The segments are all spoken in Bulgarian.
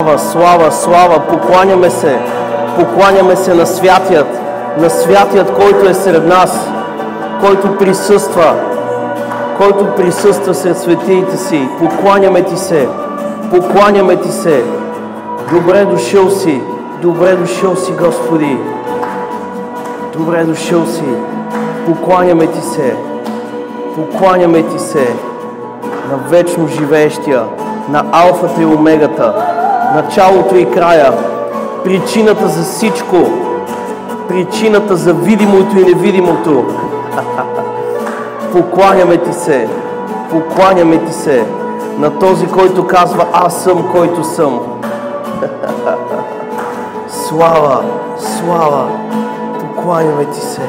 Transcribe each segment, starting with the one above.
Слава, слава, покланяме се на святият, който е сред нас, който присъства сред светиите си. Покланяме ти се. Добре дошъл си, Господи. Добре дошъл си. Покланяме ти се на вечно живеещия, на алфата и омегата, началото и края, причината за всичко, причината за видимото и невидимото. Покланяме ти се на този, който казва: аз съм, който съм. Слава, покланяме ти се.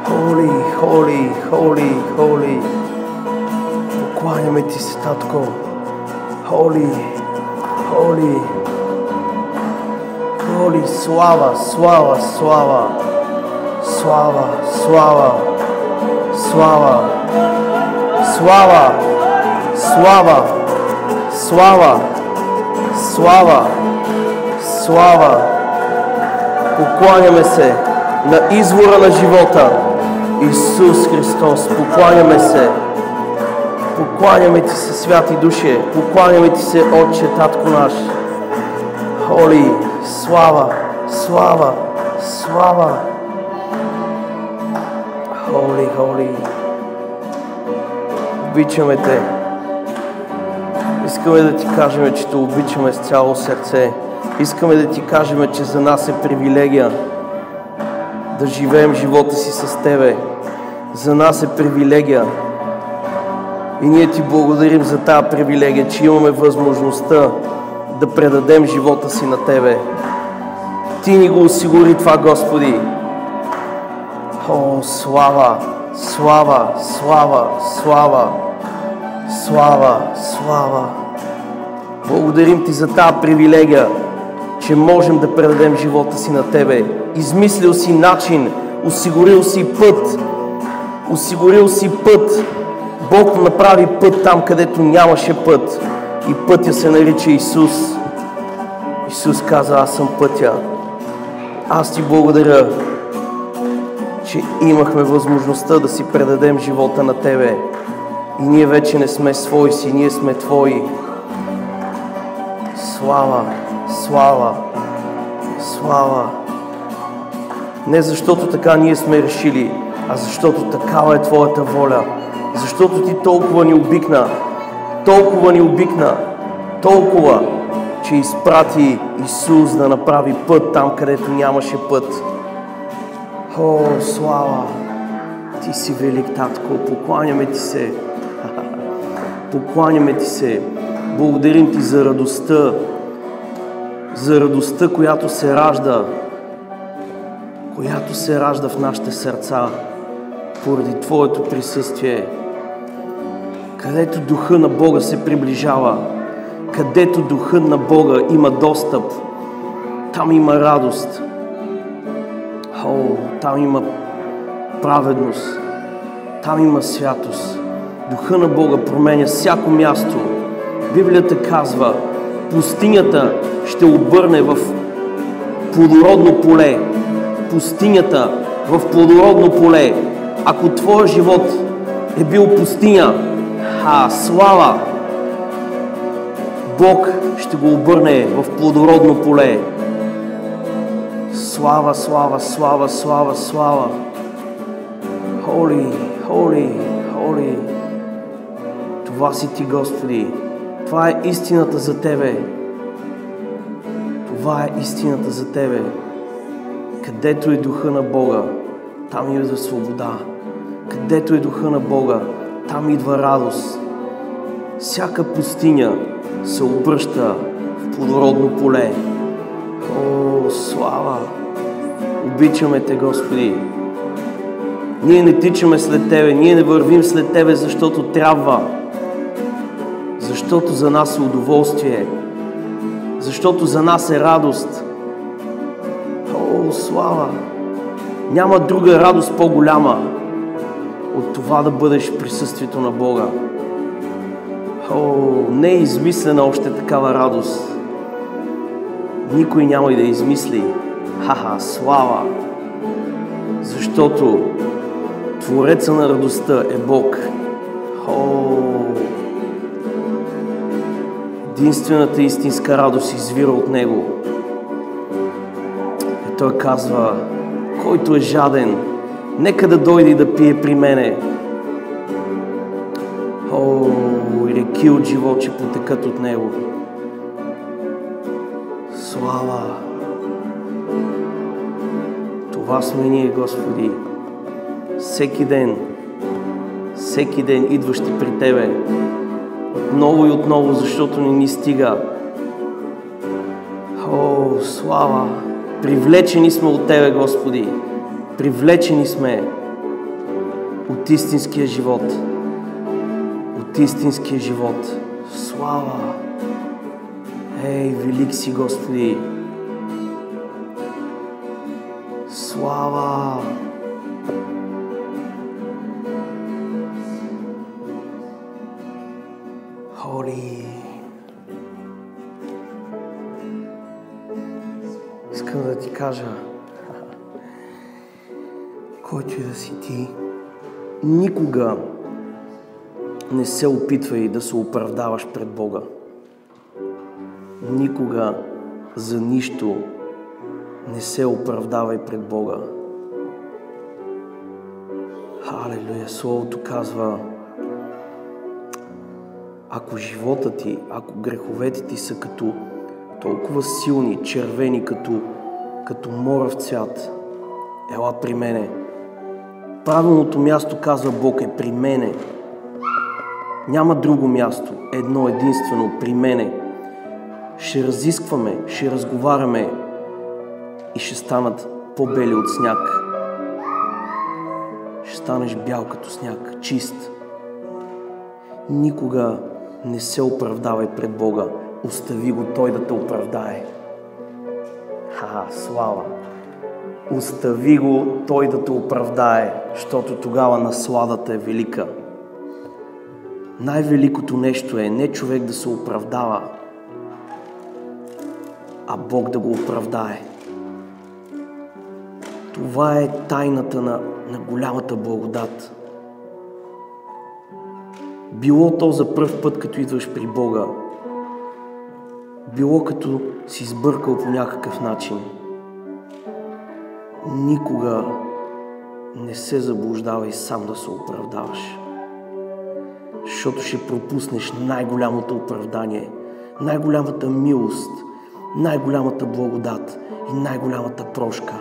Holy. Покланяме ти се, Татко. Holy. Слава. Покланяме се на извора на живота, Исус Христос. Покланяме ти се, святи душе. Покланяме ти се, Отче, Татко наш. Холи, слава. Холи. Обичаме те. Искаме да ти кажем, че те обичаме с цяло сърце. Искаме да ти кажем, че за нас е привилегия да живеем живота си с тебе. За нас е привилегия. И ние ти благодарим за тази привилегия, че имаме възможността да предадем живота си на тебе. Ти ни го осигури това, Господи. О, слава. Благодарим ти за тази привилегия, че можем да предадем живота си на тебе. Измислил си начин, осигурил си път. Бог направи път там, където нямаше път. И пътя се нарича Исус. Исус каза: аз съм пътя. Аз ти благодаря, че имахме възможността да си предадем живота на тебе. И ние вече не сме свои си, ние сме твои. Слава. Не защото така ние сме решили, а защото такава е твоята воля. Защото ти толкова ни обикна, че изпрати Исус да направи път там, където нямаше път. О, слава! Ти си велик, Татко, покланяме ти се. Благодарим ти за радостта, която се ражда в нашите сърца поради твоето присъствие. Където Духът на Бога се приближава, където Духът на Бога има достъп, там има радост. Там има праведност, там има святост. Духът на Бога променя всяко място. Библията казва: пустинята ще обърне в плодородно поле. Пустинята в плодородно поле. Ако твоя живот е бил пустиня, слава! Бог ще го обърне в плодородно поле. Слава! Holy! Това си ти, Господи. Това е истината за тебе. Където е Духа на Бога, там идва свобода. Където е Духа на Бога, там идва радост. Всяка пустиня се обръща в плодородно поле. О, слава! Обичаме те, Господи. Ние не тичаме след тебе, ние не вървим след тебе, защото трябва. Защото за нас е удоволствие. Защото за нас е радост. О, слава! Няма друга радост по-голяма от това да бъдеш в присъствието на Бога. Не е измислена още такава радост. Никой няма и да измисли. Слава! Защото Твореца на радостта е Бог. Единствената истинска радост извира от Него. И Той казва: който е жаден, нека да дойде и да пие при мене. И реки от живот ще потекат от Него. Слава! Това сме ние, Господи. Всеки ден идващи при Тебе. Отново и отново, защото не ни стига. Слава! Привлечени сме от Тебе, Господи. Привлечени сме от истинския живот. От истинския живот. Слава! Велик си, Господи! Слава! Холи! Искам да ти кажа, който и да си ти, никога не се опитвай да се оправдаваш пред Бога. Никога за нищо не се оправдавай пред Бога. Халелуя! Словото казва, ако живота ти, ако греховете ти са като толкова силни, червени, като морав цвят, ела при мене. Правилното място, казва Бог, е при мене. Няма друго място, едно единствено, при мене. Ще разискваме, ще разговаряме и ще станат по-бели от сняг. Ще станеш бял като сняг, чист. Никога не се оправдавай пред Бога. Остави го Той да те оправдае. Слава! Остави го Той да те оправдае, защото тогава насладата е велика. Най-великото нещо е не човек да се оправдава, а Бог да го оправдае. Това е тайната на голямата благодат. Било то за пръв път, като идваш при Бога, било като си сбъркал по някакъв начин. Никога не се заблуждавай сам да се оправдаваш, защото ще пропуснеш най-голямото оправдание, най-голямата милост, най-голямата благодат и най-голямата прошка.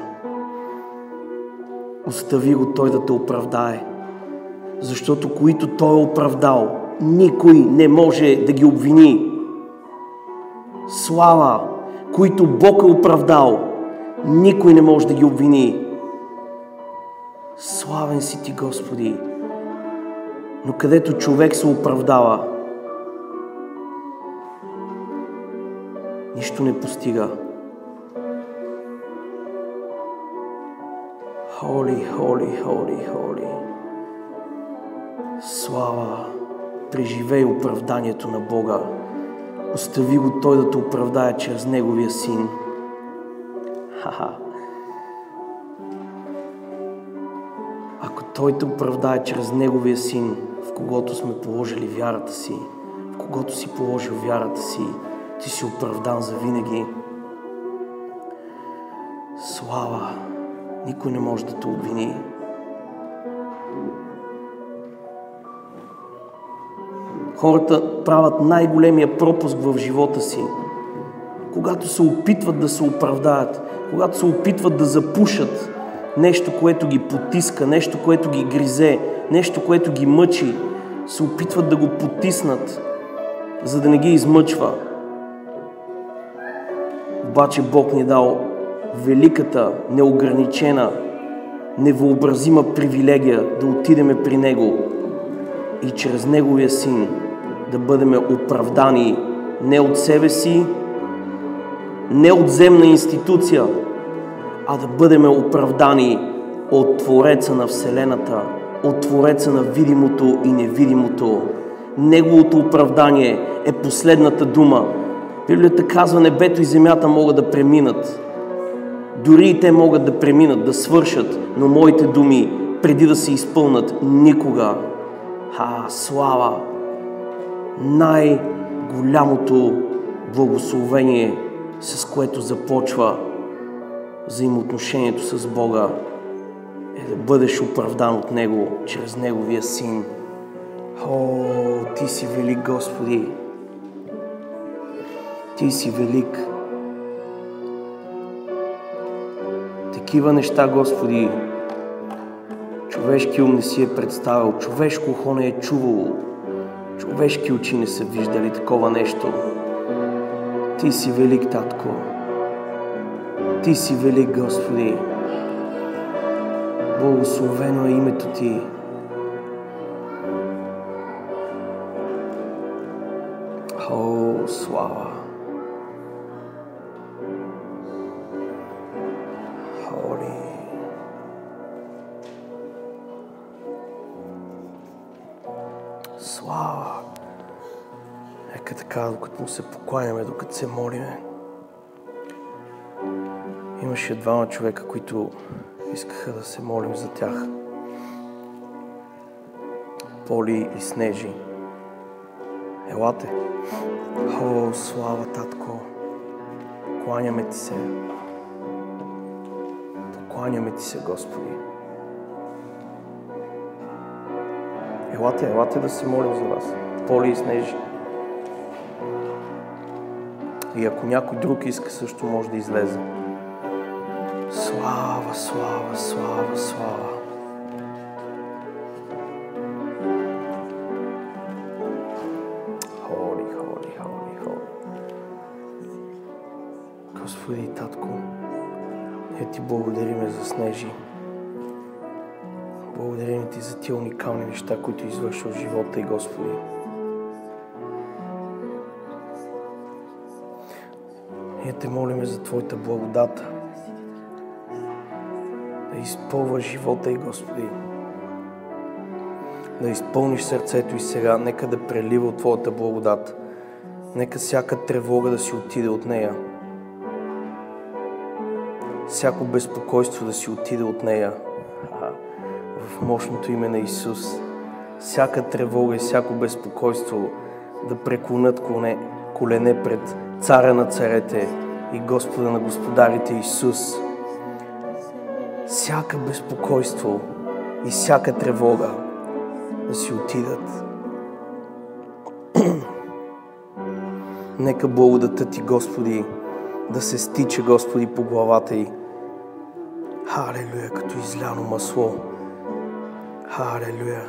Остави го Той да те оправдае, защото които Той е оправдал, никой не може да ги обвини. Слава! Които Бог е оправдал, никой не може да ги обвини. Славен си Ти, Господи! Но където човек се оправдава, нищо не постига. Холи, холи, холи, холи. Слава! Преживей оправданието на Бога. Остави го Той да те оправдае чрез Неговия Син. Ако Той те оправдае чрез Неговия Син, в когото сме положили вярата си, в когото си положил вярата си, ти си оправдан завинаги. Слава! Никой не може да те обвини. Хората правят най-големия пропуск в живота си, когато се опитват да се оправдаят, когато се опитват да запушат нещо, което ги потиска, нещо, което ги гризе, нещо, което ги мъчи, се опитват да го потиснат, за да не ги измъчва. Обаче Бог ни дал великата, неограничена, невъобразима привилегия да отидеме при Него и чрез Неговия Син да бъдем оправдани не от себе си, не от земна институция, а да бъдем оправдани от Твореца на Вселената, от Твореца на видимото и невидимото. Неговото оправдание е последната дума. Библията казва, небето и земята могат да преминат. Дори и те могат да преминат, да свършат, но моите думи, преди да се изпълнат, никога. Слава! Най-голямото благословение, с което започва взаимоотношението с Бога, е да бъдеш оправдан от Него, чрез Неговия Син. Ти си велик, Господи! Ти си велик! Такива неща, Господи, човешки ум не си е представил, човешко ухо не е чувало, човешки очи не са виждали такова нещо. Ти си велик, Татко. Ти си велик, Господи. Благословено е името Ти. Слава! Слава! Нека така, докато му се покланяме, докато се молиме. Имаше двама човека, които искаха да се молим за тях. Поли и Снежи. Елате. Слава, Татко! Покланяме Ти се. Покланяме Ти се, Господи. Елате да се молим за вас. Поли и Снежи. И ако някой друг иска, също може да излезе. Слава, слава, слава, слава. Холи. Господи, Татко, ние Ти благодариме за Снежи. Благодарим Ти за тия уникални неща, които извършва в живота и, Господи. Ние Те молиме за Твоята благодат. Да изпълва живота и, Господи. Да изпълниш сърцето и сега. Нека да прелива от Твоята благодат. Нека всяка тревога да си отиде от нея. Всяко безпокойство да си отиде от нея. В мощното име на Исус. Всяка тревога и всяко безпокойство да преклонят колене пред Царя на царете и Господа на господарите Исус. Всяка безпокойство и всяка тревога да си отидат. Нека благодата Ти, Господи, да се стича, Господи, по главата й. Халелуя, като изляно масло. Халелуя.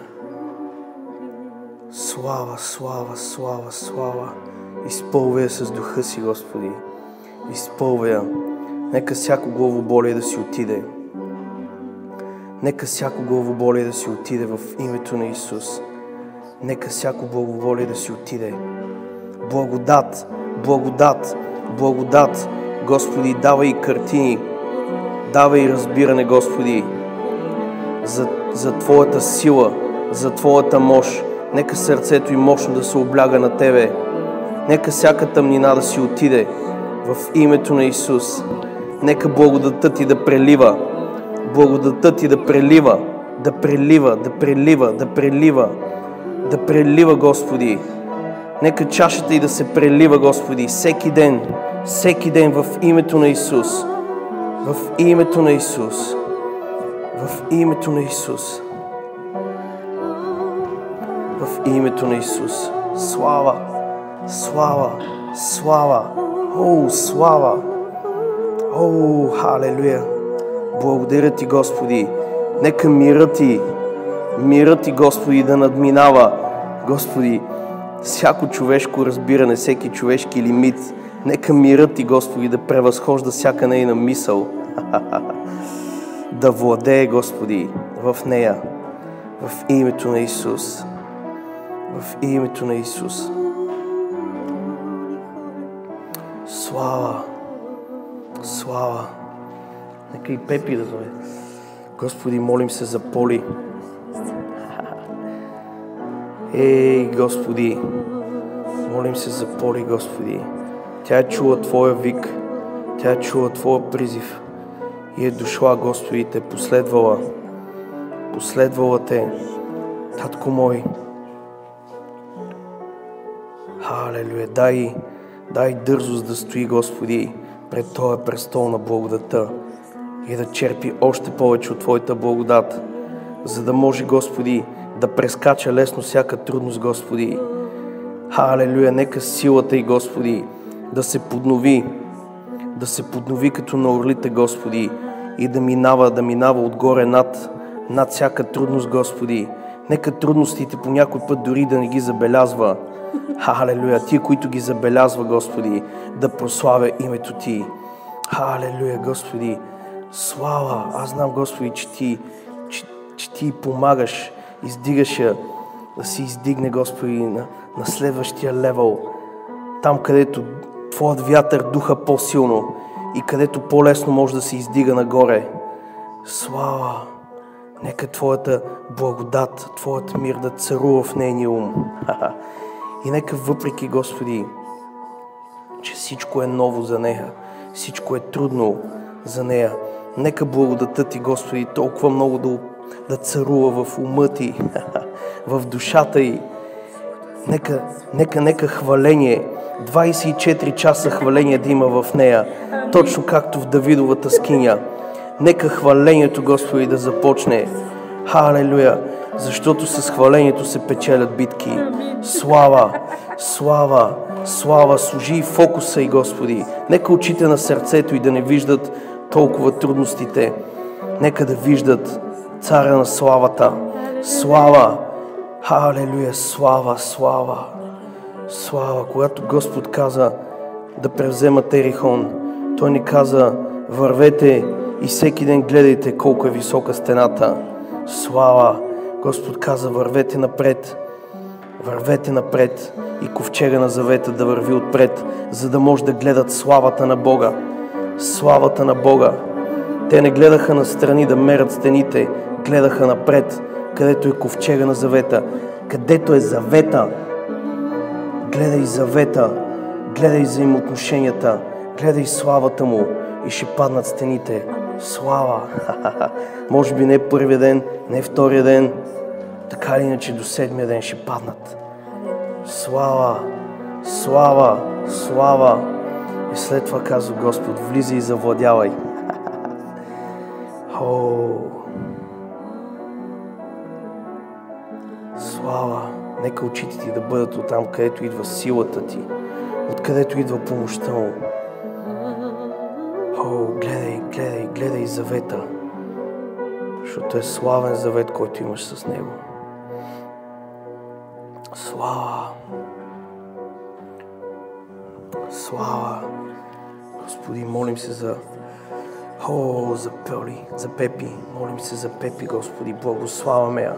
Слава, слава, слава, слава. Изпълвя я с духа си, Господи. Изпълвя я. Нека всяко главоболие да си отиде. Нека всяко главоболие да си отиде в името на Исус. Нека всяко главоболие да си отиде. Благодат, благодат, благодат. Господи, давай картини. Давай разбиране, Господи, за Твоята сила, за Твоята мощ. Нека сърцето и мощно да се обляга на Тебе. Нека всяка тъмнина да си отиде в името на Исус. Нека благодатта Ти да прелива. Благодатта Ти да прелива, да прелива, да прелива, да прелива, да прелива, Господи. Нека чашата й да се прелива, Господи, всеки ден в името на Исус. В името на Исус. В името на Исус. В името на Исус. Слава! Слава! Слава! Слава! Халелуя! Благодаря Ти, Господи! Нека мирът Ти, Господи, да надминава, Господи, всяко човешко разбиране, всеки човешки лимит. Нека мирът Ти, Господи, да превъзхожда всяка нейна мисъл. Да владее, Господи, в нея. В името на Исус. В името на Исус. Слава! Слава! Нека и Пепи да зове. Господи, молим се за Поли. Ей, Господи, молим се за Поли, Господи. Тя е чула Твоя вик, тя е чула Твоя призив и е дошла, Господи, те последвала. Последвала те, Татко мой. Халелуя, дай дързост да стои, Господи, пред Твоя престол на благодата и да черпи още повече от Твоята благодат, за да може, Господи, да прескача лесно всяка трудност, Господи. Халелуя, нека силата й, Господи, да се поднови като на орлите, Господи, и да минава отгоре над всяка трудност, Господи. Нека трудностите по някой път дори да не ги забелязва. Халелуя, Ти, които ги забелязва, Господи, да прославя името Ти. Халелуя, Господи, слава! Аз знам, Господи, че Ти помагаш, издигаш я, да се издигне, Господи, на следващия левел. Там, където Твоят вятър духа по-силно и където по-лесно може да се издига нагоре. Слава! Нека Твоята благодат, Твоят мир да царува в нейния ум. И нека въпреки, Господи, че всичко е ново за нея, всичко е трудно за нея, нека благодата Ти, Господи, толкова много да царува в ума Ти, в душата й. Нека хваление, 24 часа хваление да има в нея, точно както в Давидовата скиня. Нека хвалението, Господи, да започне. Халелуя! Защото с хвалението се печелят битки. Слава! Слава! Слава! Служи фокуса и, Господи. Нека очите на сърцето и да не виждат толкова трудностите. Нека да виждат Царя на славата. Слава! Халелуя! Слава! Слава! Слава! Когато Господ каза да превземат Ерихон, Той ни каза: вървете и всеки ден гледайте колко е висока стената. Слава! Господ каза: вървете напред. Вървете напред и ковчега на завета да върви отпред, за да може да гледат славата на Бога. Славата на Бога. Те не гледаха настрани да мерят стените, гледаха напред, където е ковчега на завета. Където е завета, гледай завета, гледай взаимоотношенията, гледай славата му и ще паднат стените. Слава! Може би не първия ден, не втория ден, така или иначе до 7-я ден ще паднат. Слава! Слава! Слава! И след това казва Господ: влизай и завладявай. Слава! Нека очите ти да бъдат оттам, където идва силата ти, откъдето идва помощта му. Гледай завета, защото е славен завет, който имаш с него. Слава! Слава! Господи, молим се за Пели, за Пепи. Молим се за Пепи, Господи, благославяме я.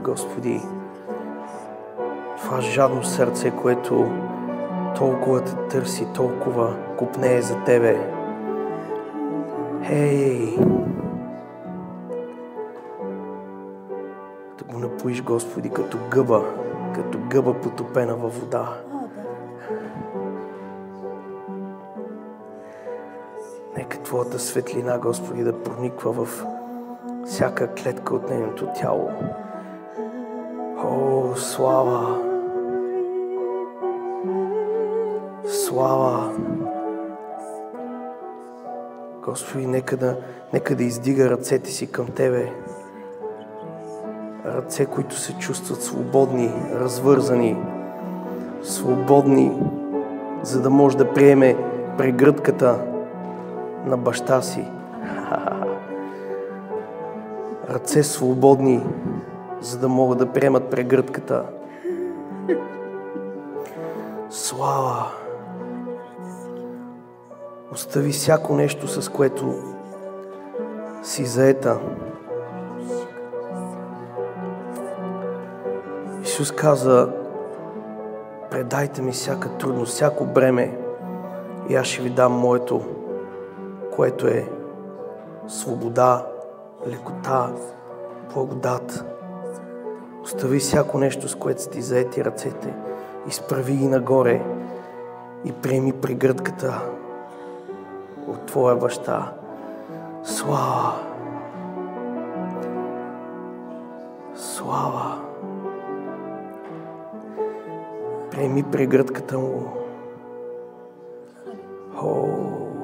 Господи, това жадно сърце, което толкова те търси, толкова купнее за Тебе. Да го напоиш, Господи, като гъба потопена във вода. Нека Твоята светлина, Господи, да прониква в всяка клетка от нейното тяло. Слава! Слава! Господи, нека да издига ръцете си към Тебе. Ръце, които се чувстват свободни, развързани, свободни, за да може да приеме прегръдката на баща си. Ръце свободни, за да могат да приемат прегръдката. Слава! Остави всяко нещо, с което си заета. Исус каза: предайте ми всяка трудност, всяко бреме и аз ще ви дам моето, което е свобода, лекота, благодат. Остави всяко нещо, с което са ти заети ръцете. Изправи ги нагоре и приеми прегръдката от Твоя баща. Слава! Слава! Приеми прегръдката му. О,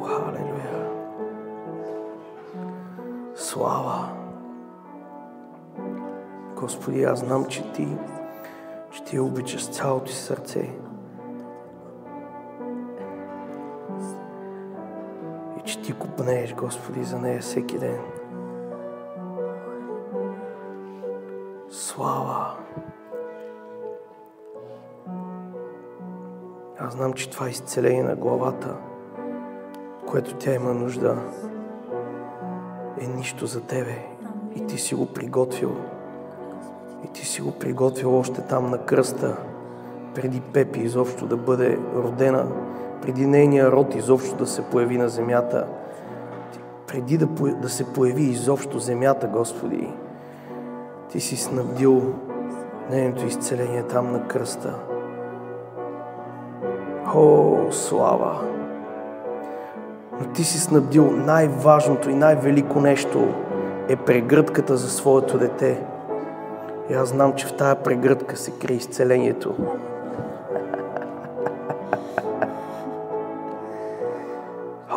халелуя! Слава! Господи, аз знам, че Ти обичаш с цялото си сърце. И че Ти копнееш, Господи, за нея всеки ден. Слава! Аз знам, че това изцеление на главата, което тя има нужда, е нищо за Тебе. И Ти си го приготвил. И Ти си го приготвил още там на кръста, преди Пепи изобщо да бъде родена, преди нейния род изобщо да се появи на земята, преди да се появи изобщо земята, Господи. Ти си снабдил нейното изцеление там на кръста. О, слава! Но Ти си снабдил най-важното и най-велико нещо е прегръдката за своето дете. И аз знам, че в тая прегръдка се крие изцелението.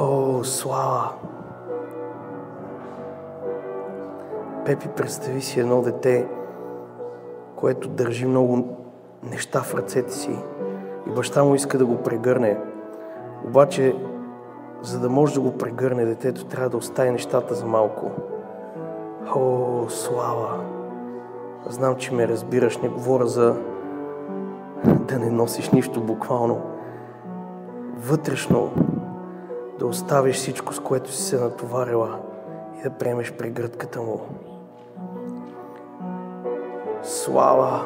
О, слава! Пепи, представи си едно дете, което държи много неща в ръцете си и баща му иска да го прегърне. Обаче, за да може да го прегърне детето, трябва да остави нещата за малко. О, слава! Знам, че ме разбираш, не говоря за да не носиш нищо буквално. Вътрешно да оставиш всичко, с което си се натоварила и да приемеш прегръдката му. Слава!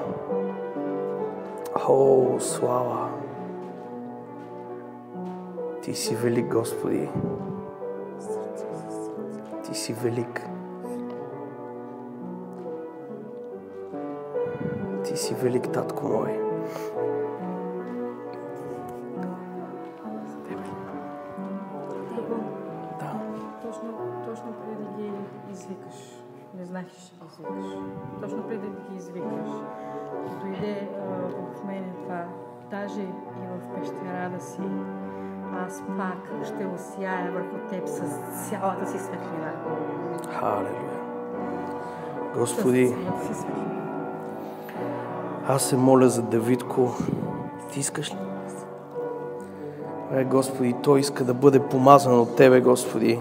О, слава! Ти си велик, Господи! Ти си велик! Ти си велик, татко мой! Да. Точно преди да ги извикаш, не знаеш, че ги извикаш. Точно преди да ги извикаш, дойде в мене това, даже и в пещерата си, аз пак ще осияя върху теб с цялата си светлина. Халелуя! Господи, аз се моля за Давидко. Ти искаш ли? Господи, той иска да бъде помазан от Тебе, Господи.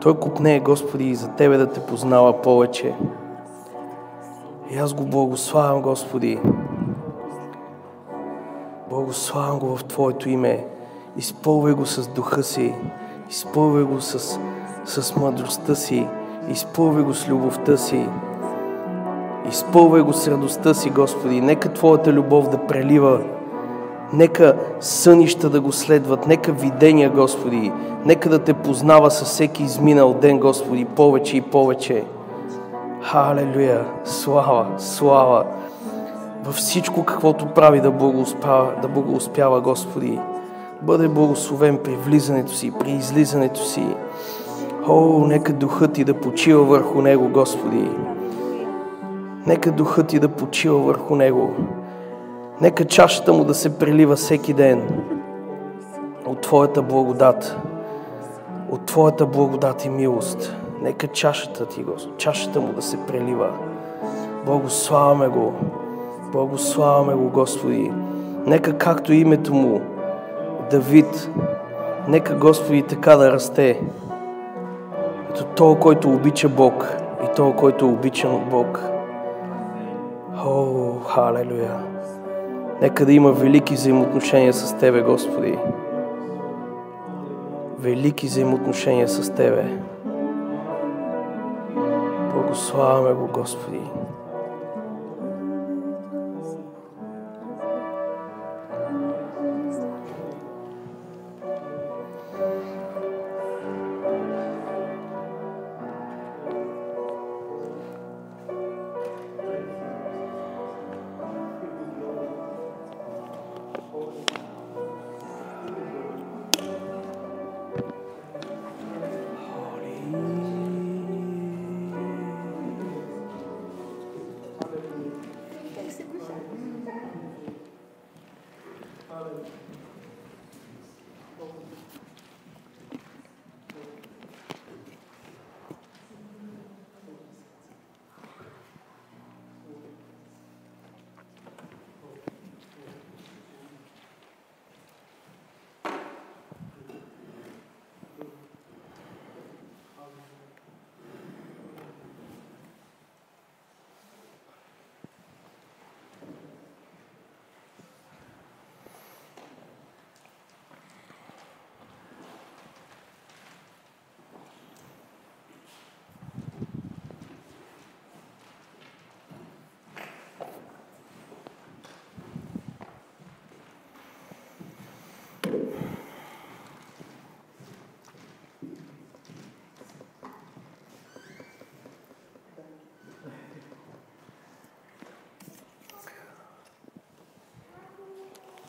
Той копнее, Господи, и за Тебе да Те познава повече. И аз го благославям, Господи. Благославям го в Твоето име. Изпълвай го с духа си. Изпълвай го с мъдростта си. Изпълвай го с любовта си. Изпълвай го с радостта си, Господи. Нека Твоята любов да прелива. Нека сънища да го следват. Нека видения, Господи. Нека да Те познава със всеки изминал ден, Господи, повече и повече. Халелуя! Слава! Слава! Във всичко, каквото прави, да благоуспява, Господи. Бъде благословен при влизането си, при излизането си. О, нека духът Ти да почива върху него, Господи. Нека духът Ти да почива върху него. Нека чашата му да се прелива всеки ден от Твоята благодат. От Твоята благодат и милост. Нека чашата му да се прелива. Благославяме го. Благославяме го, Господи. Нека както името му Давид, нека, Господи, така да расте. Като този, който обича Бог и този, който е обичан от Бог. О, халелуя! Нека да има велики взаимоотношения с Тебе, Господи. Велики взаимоотношения с Тебе. Благославяме го, Господи.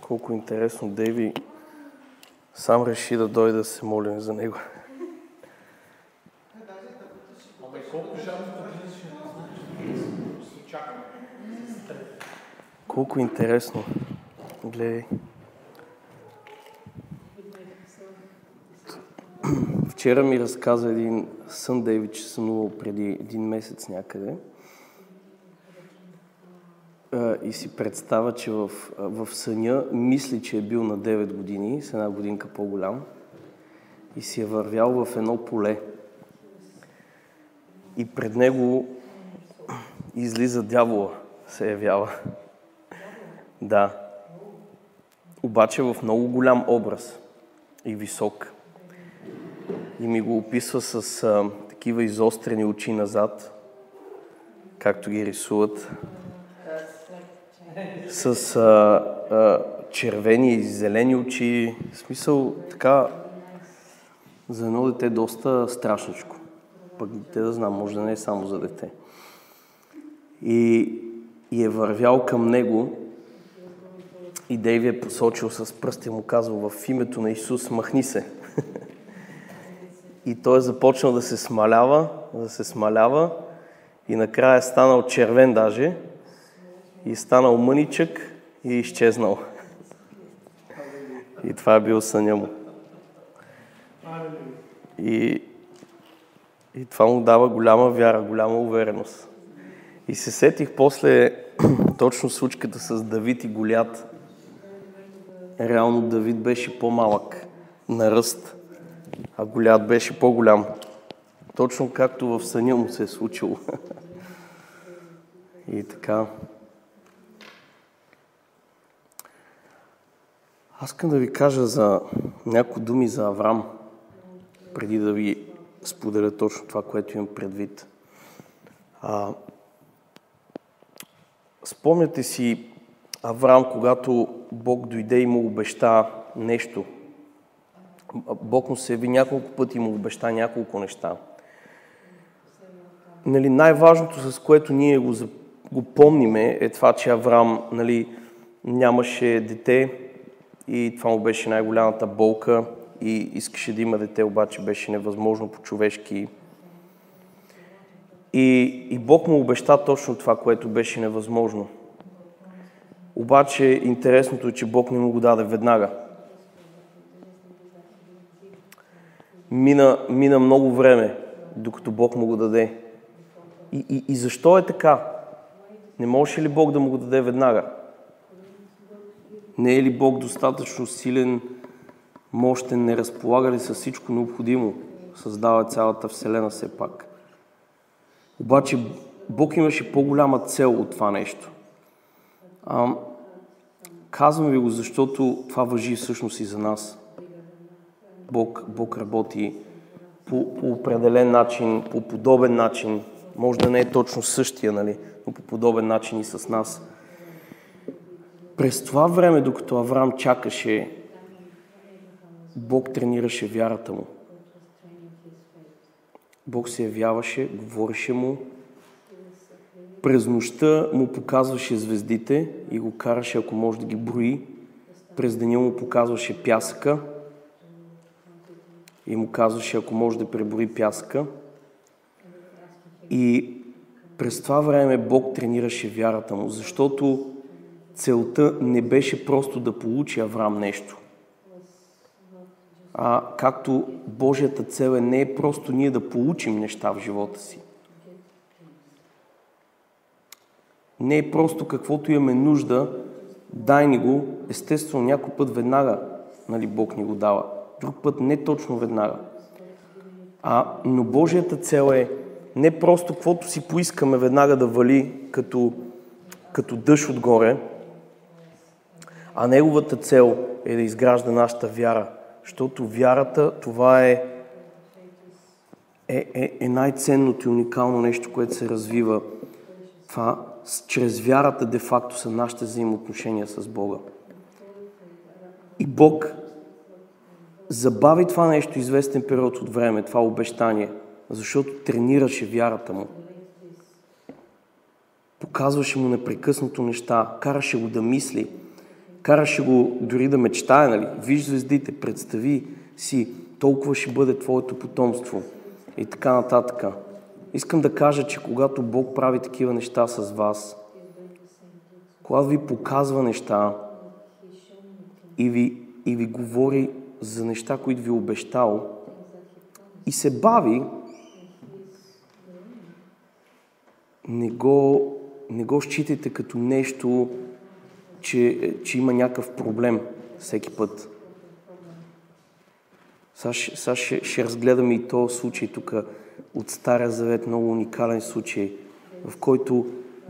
Колко интересно, Дейви сам реши да дойде да се молим за него. Колко интересно. Гледай. Вчера ми разказа един сън, Дейви, че сънувал преди един месец някъде. И си представя, че в съня мисли, че е бил на 9 години, с една годинка по-голям, и си е вървял в едно поле. И пред него излиза дявола, се явява. Да. Обаче в много голям образ и висок. И ми го описва с такива изострени очи назад, както ги рисуват. С червени и зелени очи. В смисъл, така, за едно дете доста страшничко. Пък те да знам, може да не е само за дете. И е вървял към него и Дейви е посочил с пръст и му казал: в името на Исус, махни се. И той е започнал да се смалява и накрая е станал червен даже. И станал мъничък и изчезнал. И това е бил съня му. И това му дава голяма вяра, голяма увереност. И се сетих после точно случката с Давид и Голиат. Реално Давид беше по-малък на ръст, а Голиат беше по-голям. Точно както в съня му се е случило. И така. Аз искам да ви кажа за няколко думи за Аврам, преди да ви споделя точно това, което имам предвид. Спомняте си Аврам, когато Бог дойде и му обеща нещо. Бог му се яви няколко пъти и му обеща няколко неща. Нали, най-важното, с което ние го помниме, е това, че Аврам, нали, нямаше дете и това му беше най-голямата болка и искаше да има дете, обаче беше невъзможно по-човешки. И Бог му обеща точно това, което беше невъзможно. Обаче интересното е, че Бог не му го даде веднага. Мина много време, докато Бог му го даде. И защо е така? Не може ли Бог да му го даде веднага? Не е ли Бог достатъчно силен, мощен, не разполага ли с всичко необходимо? Създава цялата вселена все пак. Обаче Бог имаше по-голяма цел от това нещо. Казвам ви го, защото това важи всъщност и за нас. Бог работи по определен начин, по подобен начин. Може да не е точно същия, нали? Но по подобен начин и с нас. През това време, докато Аврам чакаше, Бог тренираше вярата му. Бог се явяваше, говореше му. През нощта му показваше звездите и го караше, ако може да ги брои. През деня му показваше пясъка и му казваше, ако може да преброи пясъка. И през това време Бог тренираше вярата му, защото целта не беше просто да получи Авраам нещо. Както Божията цел не е просто ние да получим неща в живота си. Не е просто каквото имаме нужда, дай ни го, естествено някой път веднага, Бог ни го дава. Друг път не точно веднага. Но Божията цел е не просто каквото си поискаме веднага да вали като дъжд отгоре, а Неговата цел е да изгражда нашата вяра. Защото вярата, това е най-ценното и уникално нещо, което се развива. Това чрез вярата де-факто са нашите взаимоотношения с Бога. И Бог забави това нещо известен период от време, това обещание, защото тренираше вярата му. Показваше му непрекъснато неща, караше го да мисли, караше го дори да мечтае, Виж звездите, представи си, толкова ще бъде твоето потомство и така нататък. Искам да кажа, че когато Бог прави такива неща с вас, когато ви показва неща и ви говори за неща, които ви обещал и се бави, не го считайте като нещо, че има някакъв проблем всеки път. Сега ще разгледаме и този случай тук от Стария Завет, много уникален случай, в който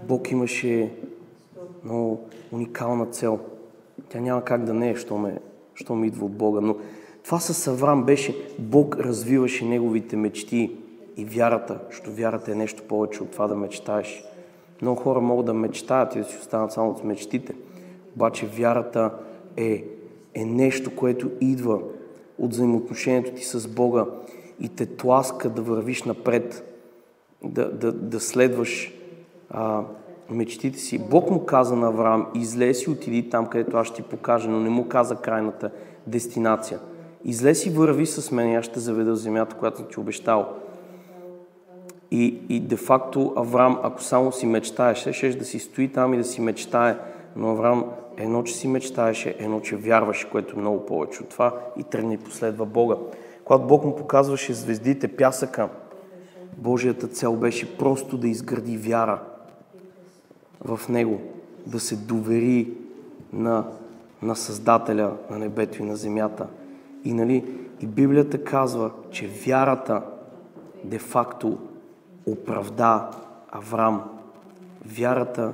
Бог имаше много уникална цел. Тя няма как да не е, що ме идва от Бога. Но това с Авраам беше, Бог развиваше неговите мечти и вярата, защото вярата е нещо повече от това да мечтаеш. Много хора могат да мечтаят и да си останат само от мечтите. Обаче вярата е нещо, което идва от взаимоотношението ти с Бога и те тласка да вървиш напред, да следваш мечтите си. Бог му каза на Авраам, излез и отиди там, където аз ще ти покажа, но не му каза крайната дестинация. Излез и върви с мен, аз ще заведа в земята, която съм ти обещал. И де-факто Авраам, ако само си мечтаеше, ще да си стои там и да си мечтае, но Авраам едно, че си мечтаеше, едно, че вярваше, което е много повече от това и тръгне и последва Бога. Когато Бог му показваше звездите, пясъка, Божията цел беше просто да изгради вяра в него, да се довери на Създателя на небето и на земята. И Библията казва, че вярата де-факто оправда Авраам. Вярата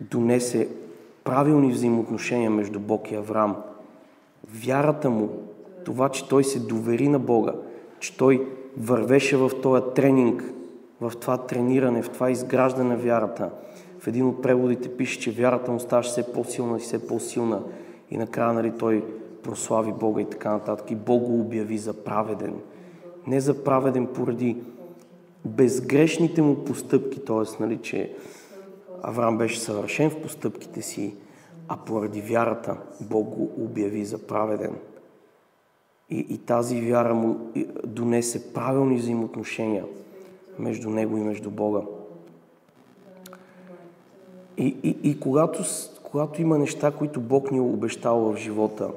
донесе правилни взаимоотношения между Бог и Авраам. Вярата му, това, че той се довери на Бога, че той вървеше в този тренинг, в това трениране, в това изграждане на вярата. В един от преводите пише, че вярата му ставаше все по-силна и все по-силна. И накрая той прослави Бога и така нататък. И Бог го обяви за праведен. Не за праведен поради безгрешните му постъпки, т.е. че Авраам беше съвършен в постъпките си, а поради вярата Бог го обяви за праведен. И тази вяра му донесе правилни взаимоотношения между него и между Бога. И когато има неща, които Бог ни е обещал в живота,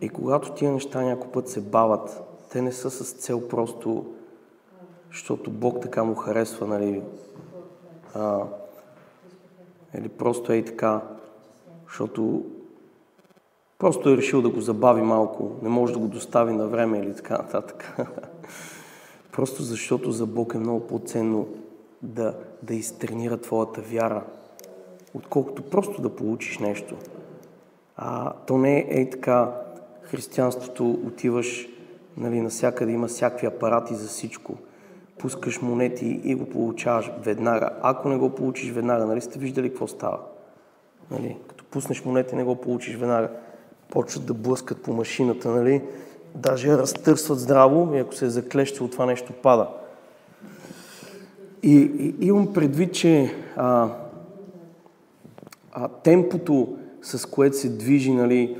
и когато тия неща някой път се бават, те не са с цел просто, защото Бог така му харесва, или просто е така, защото просто е решил да го забави малко, не може да го достави на време или така нататък. Просто защото за Бог е много по-ценно да изтренира твоята вяра, отколкото просто да получиш нещо. То не е така, християнството отиваш, насякъде има всякакви апарати за всичко. Пускаш монети и го получаваш веднага. Ако не го получиш веднага, сте виждали какво става? Като пуснеш монети, не го получиш веднага. Почват да блъскат по машината, даже я разтърсват здраво и ако се е заклещило, това нещо пада. И имам предвид, че темпото, с което се движи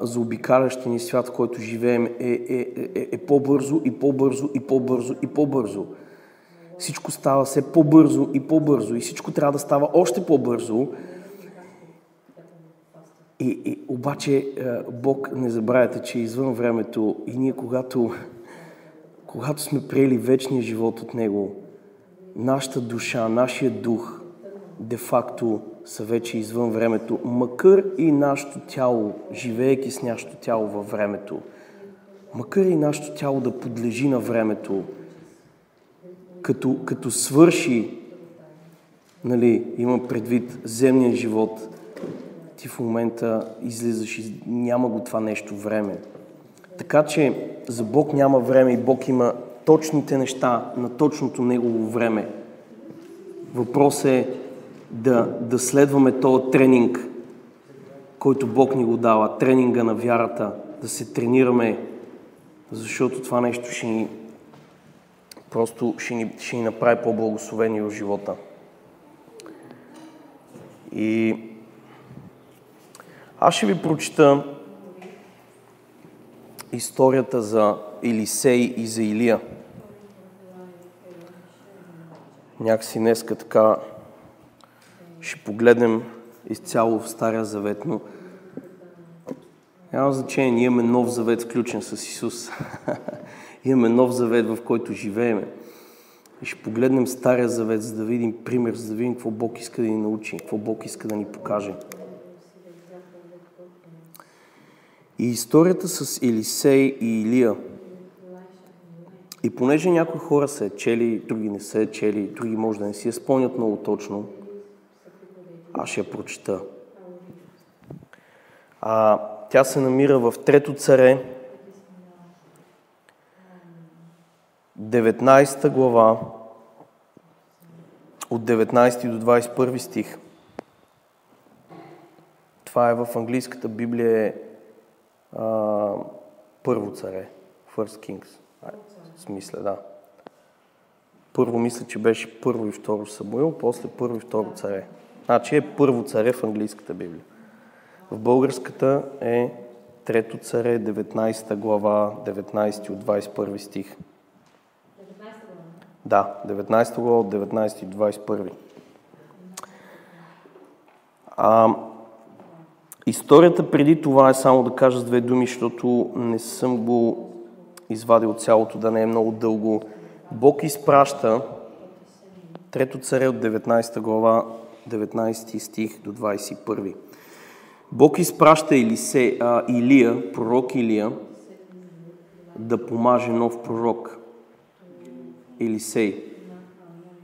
заобикалящия ни свят, в който живеем, е по-бързо и по-бързо и по-бързо и по-бързо. Всичко става все по-бързо и по-бързо и всичко трябва да става още по-бързо. И обаче Бог, не забравяйте, че е извън времето и ние когато сме приели вечния живот от Него, нашата душа, нашия дух, де-факто са вече извън времето, макар и нашето тяло, живеейки с нашето тяло във времето, макар и нашето тяло да подлежи на времето, като свърши, имам предвид земния живот, ти в момента излизаш и няма го това нещо време. Така че за Бог няма време и Бог има точните неща на точното Негово време. Въпрос е да следваме този тренинг, който Бог ни го дава, тренинга на вярата, да се тренираме, защото това нещо ще ни направи по-благословени в живота. И аз ще ви прочита историята за Елисей и за Илия. Някакси днеска така ще погледнем изцяло в Стария завет, но няма значение, ние имаме нов завет включен с Исус. Имаме нов завет, в който живееме. И ще погледнем Стария завет, за да видим пример, за да видим какво Бог иска да ни научи, какво Бог иска да ни покаже. И историята с Елисей и Илия. И понеже някои хора са чели, други не са чели, други може да не си я спомнят много точно, аз ще я прочита. Тя се намира в 3 царе, 19 глава, от 19 до 21 стих. Това е в английската Библия Първо царе, First Kings. Смисля, да. Първо мисля, че беше Първо и Второ Самуил, после Първо и Второ царе. Значи е Първо царе в английската Библия. В българската е 3 царе, 19 глава, 19 от 21 стих. 19 глава? Да, 19 глава от 19 до 21. Историята преди това е само да кажа с 2 думи, защото не съм го извадил цялото, да не е много дълго. Бог изпраща 3 царе от 19 глава, 19 стих до 21. Бог изпраща Илия, пророк Илия, да помаже нов пророк Елисей.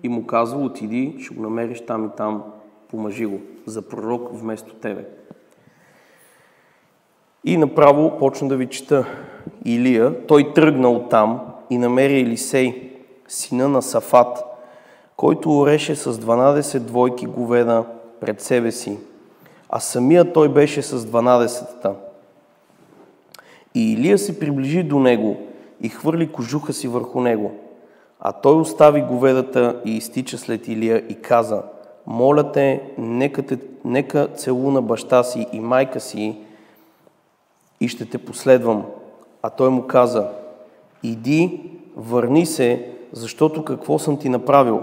И му казва, отиди, ще го намериш там и там, помажи го за пророк вместо тебе. И направо почна да ви чета Илия. Той тръгна оттам и намери Елисей, сина на Сафат, който ореше с 12 двойки говеда пред себе си, а самия той беше с 12-та. И Илия се приближи до него и хвърли кожуха си върху него. А той остави говедата и изтича след Илия и каза, моля те, нека целуна баща си и майка си и ще те последвам. А той му каза, иди, върни се, защото какво съм ти направил?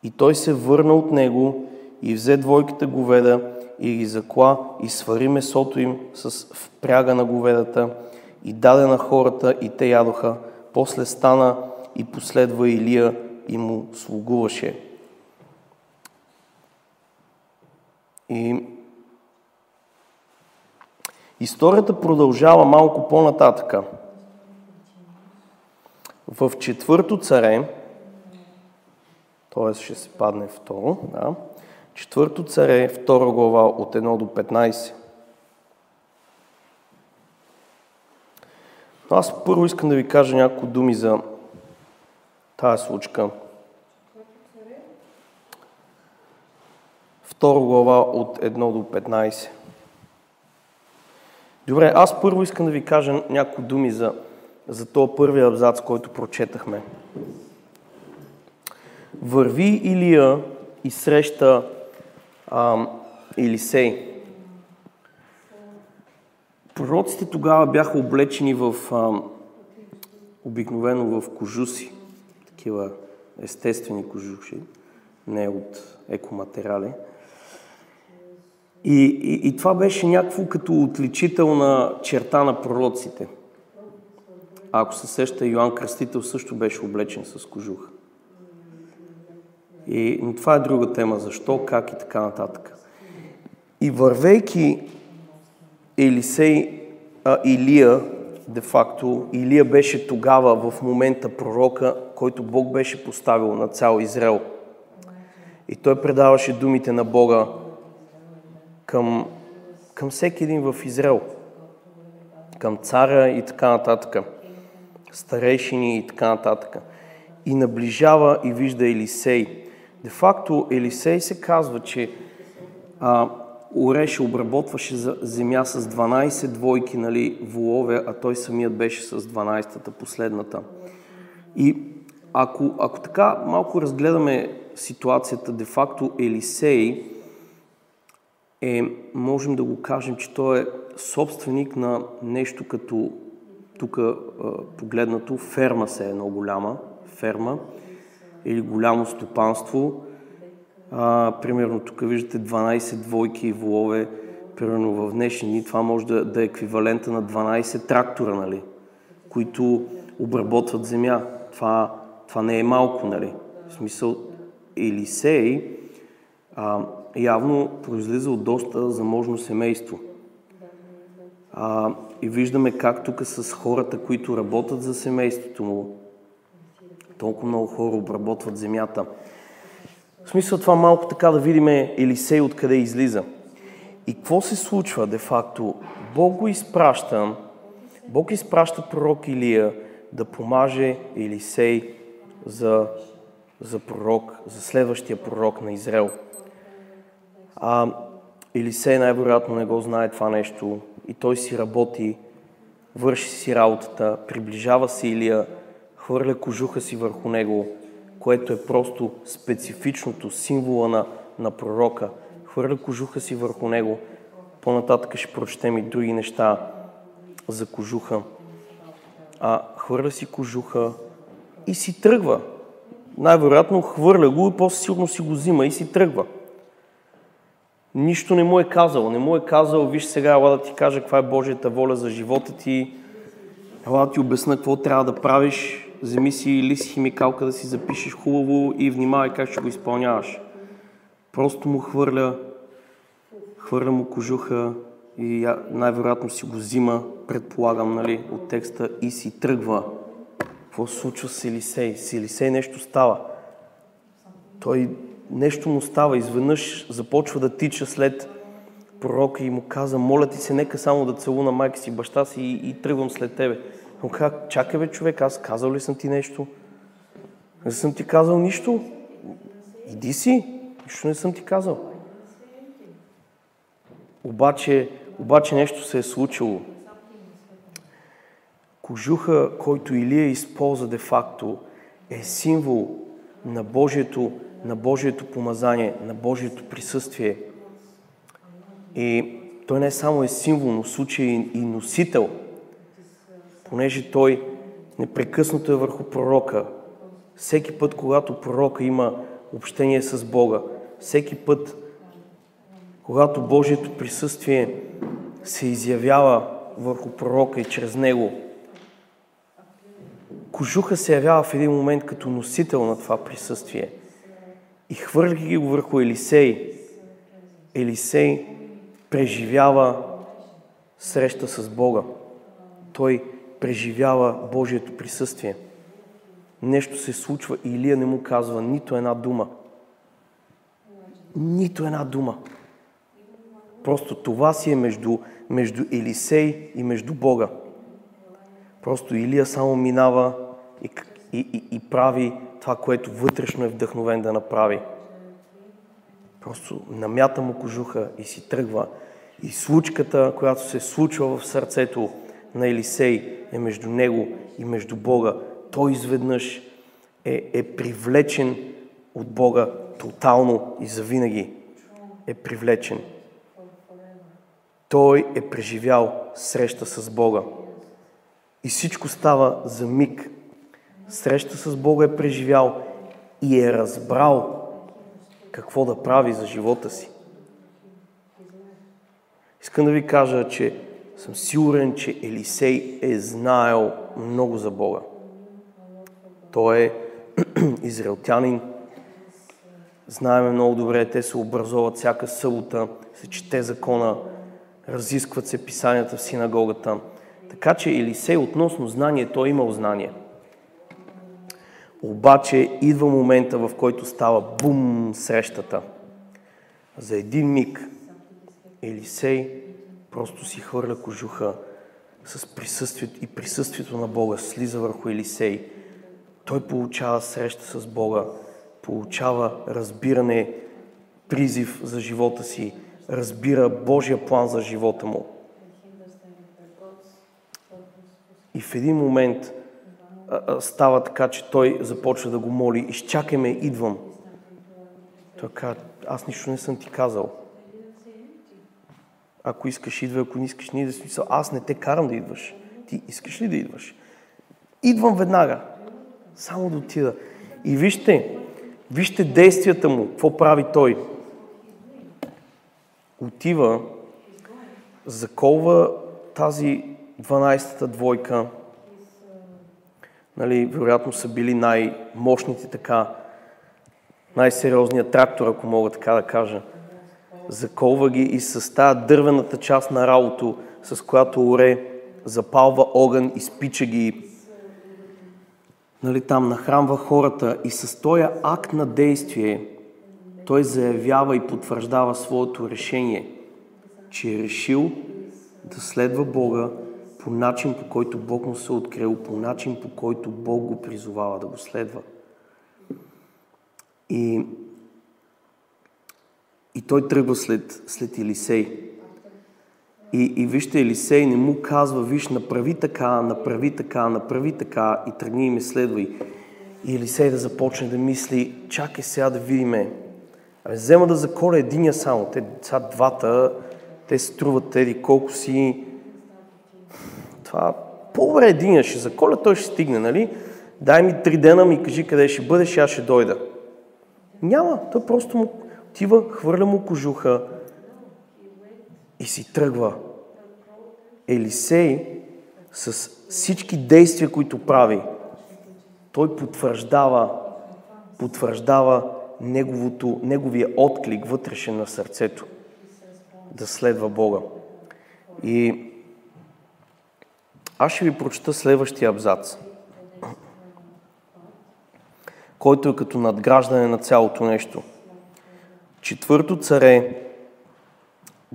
И той се върна от него и взе двойките говеда и ги закла и свари месото им с впряга на говедата и даде на хората и те ядоха. После стана и последва Илия и му слугуваше. И историята продължава малко по-нататъка. В 4 царе, т.е. ще се падне 2, да, 4 царе, 2 глава от 1 до 15. Но аз първо искам да ви кажа няколко думи за тази случка. 2 глава от 1 до 15. Добре, аз първо искам да ви кажа няколко думи за този първия абзац, който прочетахме. Върви Илия и среща Елисей. Пророците тогава бяха облечени обикновено в кожуси, такива естествени кожуши, не от екоматериали. И това беше някакво като отличителна черта на пророците. Ако се сеща, Йоан Кръстител също беше облечен с кожуха. Но това е друга тема. Защо, как и така нататък. И вървейки Илия, де-факто, Илия беше тогава в момента пророка, който Бог беше поставил на цял Израел. И той предаваше думите на Бога към всеки един в Израел. Към царя и така нататък. Старейшини и така нататък. И наближава и вижда Елисей. Де-факто Елисей се казва, че ореше, обработваше земя с 12 двойки, волове, а той самият беше с 12-та, последната. И ако така малко разгледаме ситуацията, де-факто Елисей можем да го кажем, че той е собственик на нещо като, тук погледнато, ферма се е едно голяма, ферма или голямо стопанство. Примерно тук виждате 12 двойки и волове, примерно в днешни дни това може да е еквивалента на 12 трактора, които обработват земя. Това не е малко, В смисъл, Елисей явно произлиза от доста заможно семейство. И виждаме как тук с хората, които работят за семейството му, толкова много хора обработват земята. В смисъл това малко така да видим Елисей откъде излиза. И какво се случва де-факто? Бог изпраща пророк Илия да помаже Елисей за пророк, за следващия пророк на Израел. Елисей най-вероятно не го знае това нещо и той си работи, върши си работата, приближава се Илия, хвърля кожуха си върху него, което е просто специфичното, символа на пророка. Хвърля кожуха си върху него. По-нататък ще прочетем и други неща за кожуха. Хвърля си кожуха и си тръгва. Най-вероятно хвърля го и после сигурно си го взима и си тръгва. Нищо не му е казал. Виж сега, ела да ти кажа каква е Божията воля за живота ти. Ела да ти обясна какво трябва да правиш. Вземи си лист химикалка да си запишеш хубаво и внимавай как ще го изпълняваш. Просто му хвърля му кожуха и най-вероятно си го взима, предполагам, от текста и си тръгва. Какво се случва с Елисей? С Елисей нещо става. Нещо му става. Изведнъж започва да тича след пророка и му каза: моля ти се, нека само да целуна майка си, баща си и тръгвам след тебе. Но как? Чакай бе, човек, аз казал ли съм ти нещо? Не съм ти казал нищо. Иди си, нищо не съм ти казал. Обаче нещо се е случило. Кожуха, който Илия използва де-факто, е символ на Божието помазание, на Божието присъствие. И той не само е символ, но в случай и носител, понеже той непрекъснато е върху пророка. Всеки път, когато пророка има общение с Бога, всеки път, когато Божието присъствие се изявява върху пророка и чрез него, кожуха се явява в един момент като носител на това присъствие. И хвърляйки го върху Елисей преживява среща с Бога. Той преживява Божието присъствие. Нещо се случва и Илия не му казва нито една дума. Нито една дума. Просто това си е между Елисей и между Бога. Просто Илия само минава и прави това, което вътрешно е вдъхновен да направи. Просто намята му кожуха и си тръгва. И случката, която се случва в сърцето на Елисей, е между него и между Бога. Той изведнъж е привлечен от Бога тотално и завинаги. Е привлечен. Той е преживял среща с Бога. И всичко става за миг. Среща с Бога е преживял и е разбрал какво да прави за живота си. Искам да ви кажа, че съм сигурен, че Елисей е знаел много за Бога. Той е израелтянин. Знаем много добре, те се образуват всяка събота, се чете закона, разискват се писанията в синагогата. Така че Елисей относно знание, той имал знание. Обаче идва момента, в който става бум срещата. За един миг Елисей просто си хвърля кожуха с присъствието и присъствието на Бога слиза върху Елисей. Той получава среща с Бога, получава разбиране, призив за живота си, разбира Божия план за живота му. И в един момент става така, че той започва да го моли: изчакай ме, идвам. Той казва: аз нищо не съм ти казал. Ако искаш, идва, ако не искаш, не идва. Смисъл, аз не те карам да идваш. Ти искаш ли да идваш? Идвам веднага. Само да отида. И вижте действията му. Какво прави той? Отива, заколва тази 12-та двойка. Нали, вероятно са били най-мощните така, най-сериозният трактор, ако мога така да кажа. Заколва ги и с тази дървената част на ралото, с която оре, запалва огън, изпича ги, нали, там нахранва хората и с този акт на действие той заявява и потвърждава своето решение, че е решил да следва Бога по начин, по който Бог му се е открил, по начин, по който Бог го призовава да го следва. И той тръгва след Елисей. И вижте, Елисей не му казва: виж, направи така и тръгни и ме следвай. И Елисей да започне да мисли: чакай сега да видиме. Взема да заколя единия само. Те сега двата, те струват теди колко си. Това по-добре единия ще заколя, той ще стигне, нали? Дай ми 3 дена, ми кажи къде ще бъдеш и аз ще дойда. Няма, той просто му отива, хвърля му кожуха и си тръгва. Елисей с всички действия, които прави, той потвърждава неговия отклик вътрешен на сърцето да следва Бога. И аз ще ви прочета следващия абзац, който е като надграждане на цялото нещо. 4 Царе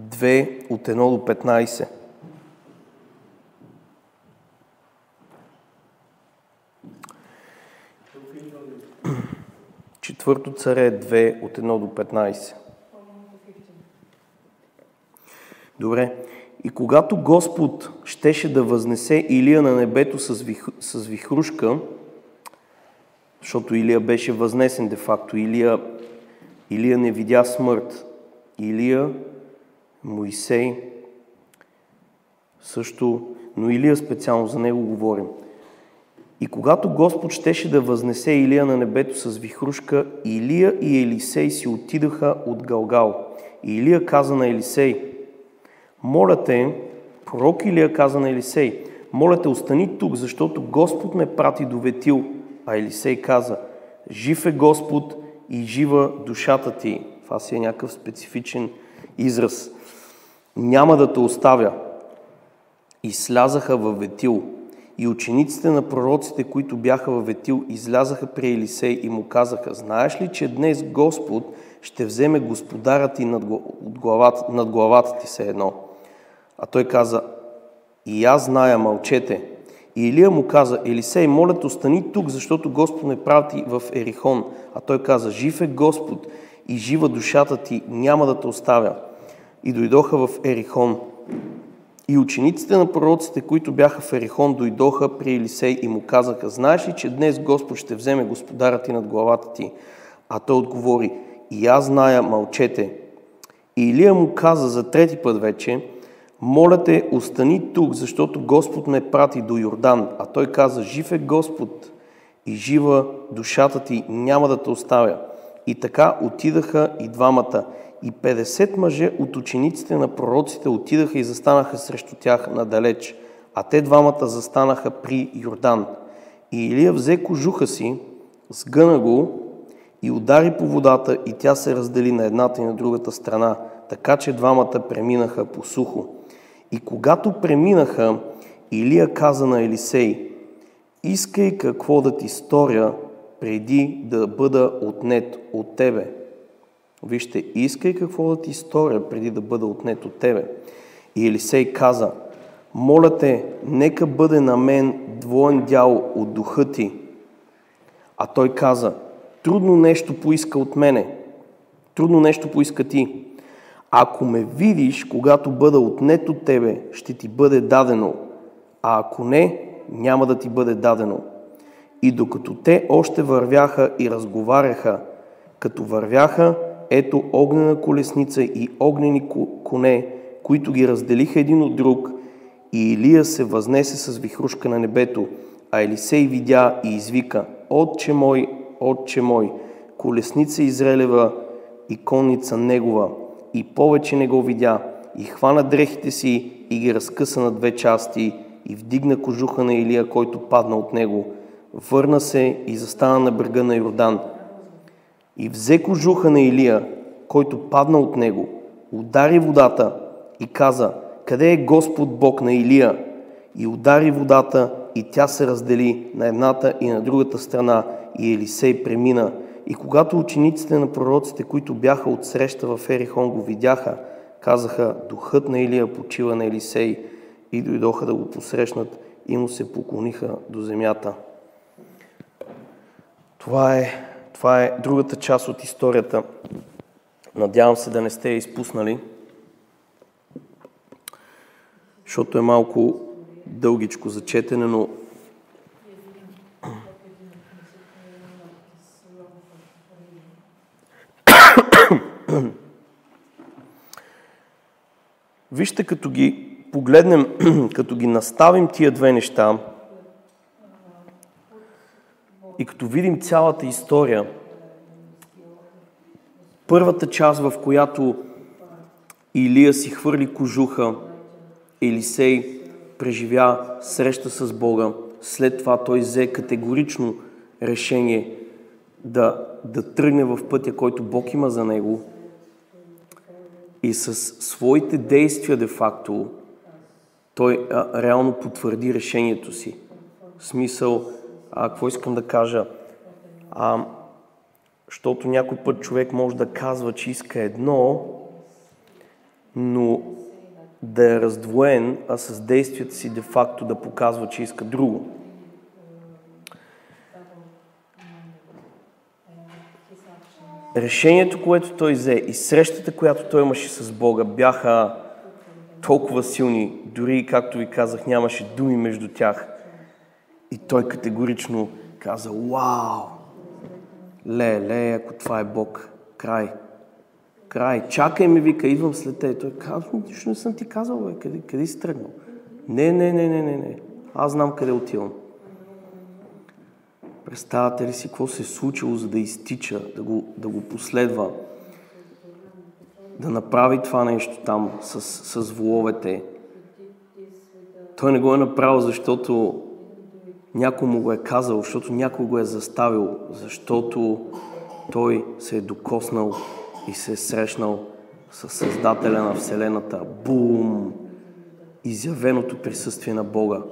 2 от 1 до 15. Четвърто Царе 2 от 1 до 15. Добре. И когато Господ щеше да възнесе Илия на небето с вихрушка, защото Илия беше възнесен де-факто, Илия не видя смърт. Илия, Моисей също, но Илия специално, за него говорим. И когато Господ щеше да възнесе Илия на небето с вихрушка, Илия и Елисей си отидаха от Галгал. И Илия каза на Елисей: моля те, пророк Илия каза на Елисей: моля те, остани тук, защото Господ ме прати до Ветил. А Елисей каза: жив е Господ и жива душата ти. Това си е някакъв специфичен израз. Няма да те оставя. И слязаха във Ветил. И учениците на пророците, които бяха във Ветил, излязаха при Елисей и му казаха: знаеш ли, че днес Господ ще вземе господаря ти над главата ти се едно? А той каза: и аз зная, мълчете. И Илия му каза: Елисей, моля те, остани тук, защото Господ ме прати в Ерихон. А той каза: жив е Господ и жива душата ти, няма да те оставя. И дойдоха в Ерихон. И учениците на пророците, които бяха в Ерихон, дойдоха при Елисей и му казаха: знаеш ли, че днес Господ ще вземе господаря ти над главата ти? А той отговори: и аз зная, мълчете. И Илия му каза за 3 път вече: моля те, остани тук, защото Господ ме прати до Йордан. А той каза: жив е Господ и жива душата ти, няма да те оставя. И така отидаха и двамата. и 50 мъже от учениците на пророците отидаха и застанаха срещу тях надалеч, а те двамата застанаха при Йордан. И Илия взе кожуха си, сгъна го и удари по водата, и тя се раздели на едната и на другата страна, така че двамата преминаха по сухо. И когато преминаха, Илия каза на Елисей: искай какво да ти сторя, преди да бъда отнет от тебе. Вижте, искай какво да ти сторя, преди да бъда отнет от тебе. И Елисей каза: моля те, нека бъде на мен двоен дял от духа ти. А той каза: трудно нещо поиска от мене, трудно нещо поиска ти. Ако ме видиш, когато бъда отнет от тебе, ще ти бъде дадено, а ако не, няма да ти бъде дадено. И докато те още вървяха и разговаряха, като вървяха, ето огнена колесница и огнени коне, които ги разделиха един от друг, и Илия се възнесе с вихрушка на небето, а Елисей видя и извика: отче мой, колесница Израилева и конница негова. И повече не го видя, и хвана дрехите си и ги разкъса на две части, и вдигна кожуха на Илия, който падна от него. Върна се и застана на брега на Йордан. И взе кожуха на Илия, който падна от него, удари водата и каза: къде е Господ Бог на Илия? И удари водата, и тя се раздели на едната и на другата страна, и Елисей премина. И когато учениците на пророците, които бяха отсреща в Ерихон, го видяха, казаха: духът на Илия почива на Елисей, и дойдоха да го посрещнат и му се поклониха до земята. Това е другата част от историята. Надявам се да не сте я изпуснали, защото е малко дългичко за четене, но вижте, като ги погледнем, като ги наставим тия две неща и като видим цялата история, първата част, в която Илия си хвърли кожуха, Елисей преживя среща с Бога, след това той взе категорично решение да тръгне в пътя, който Бог има за него, и с своите действия де-факто той реално потвърди решението си. В смисъл, какво искам да кажа? Защото някой път човек може да казва, че иска едно, но да е раздвоен, а с действията си де-факто да показва, че иска друго. Решението, което той взе, и срещата, която той имаше с Бога, бяха толкова силни, дори, както ви казах, нямаше думи между тях. И той категорично каза: вау! Ле, ако това е Бог, край, чакай ме, вика, идвам след те. Той казва: нищо не съм ти казал, бе, къде си тръгнал? Не, аз знам къде отивам. Представяте ли си какво се е случило, за да изтича, да го последва, да направи това нещо там с воловете? Той не го е направил, защото някой му го е казал, защото някой го е заставил, защото той се е докоснал и се е срещнал с Създателя на Вселената. Бум! Изявеното присъствие на Бога.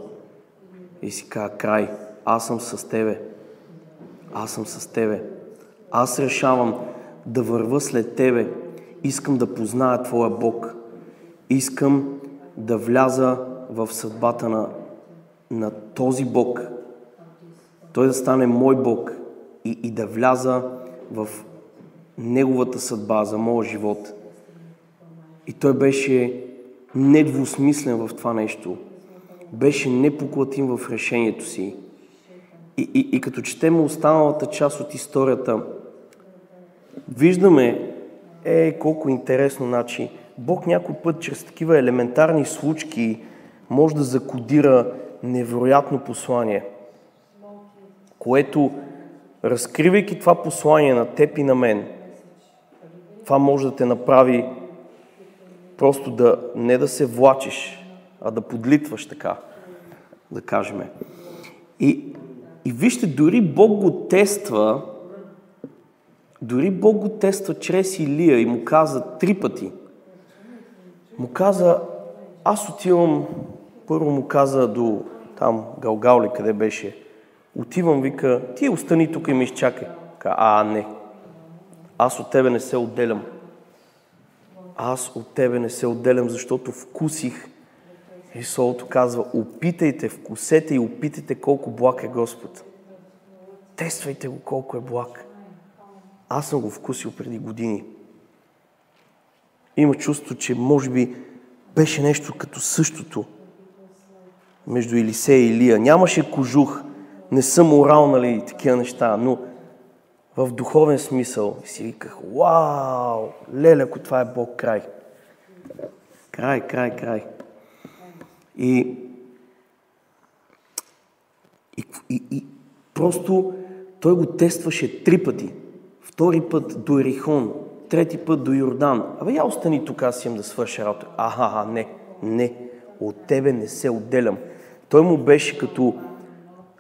И си казва: край, аз съм с тебе. Аз решавам да вървя след тебе. Искам да позная твоя Бог. Искам да вляза в съдбата на този Бог. Той да стане мой Бог и да вляза в неговата съдба за моя живот. И той беше недвусмислен в това нещо. Беше непоклатим в решението си. И като четем останалата част от историята, виждаме колко интересно, значи, Бог някой път чрез такива елементарни случки може да закодира невероятно послание, което, разкривайки това послание на теб и на мен, това може да те направи просто не да се влачиш, а да подлитваш така, да кажем. И вижте, дори Бог го тества чрез Илия и му каза 3 пъти. Му каза, аз отивам, първо му каза до там Галгал ли, къде беше. Отивам, вика, ти остани тук и ме изчакай. Не. Аз от тебе не се отделям. Аз от тебе не се отделям, защото вкусих. И Словото казва, опитайте, вкусете и опитайте колко благ е Господ. Тествайте го колко е благ. Аз съм го вкусил преди години. Има чувство, че може би беше нещо като същото между Елисей и Илия. Нямаше кожух, не съм морал, нали, такива неща, но в духовен смисъл си виках, вау, леле, ако това е Бог, край. Край. И просто той го тестваше 3 пъти. 2 път до Ерихон, 3 път до Йордан. Я остани тук, аз имам да свърша работа. Не, от тебе не се отделям. Той му беше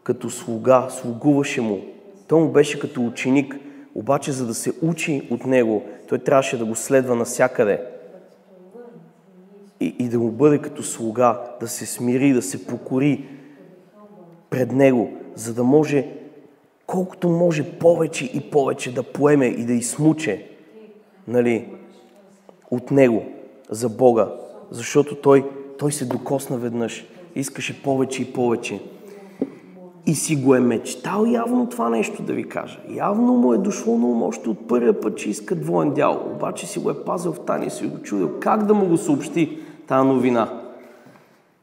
като слуга, слугуваше му. Той му беше като ученик, обаче за да се учи от него, той трябваше да го следва навсякъде. И да му бъде като слуга, да се смири, да се покори пред него, за да може колкото може повече и повече да поеме и да изсмуче, нали, от него за Бога. Защото той се докосна веднъж, искаше повече и повече. И си го е мечтал явно това нещо да ви кажа. Явно му е дошло на ум още от първия път, че иска двоен дял. Обаче си го е пазил в тайна и си го чудил как да му го съобщи тази новина.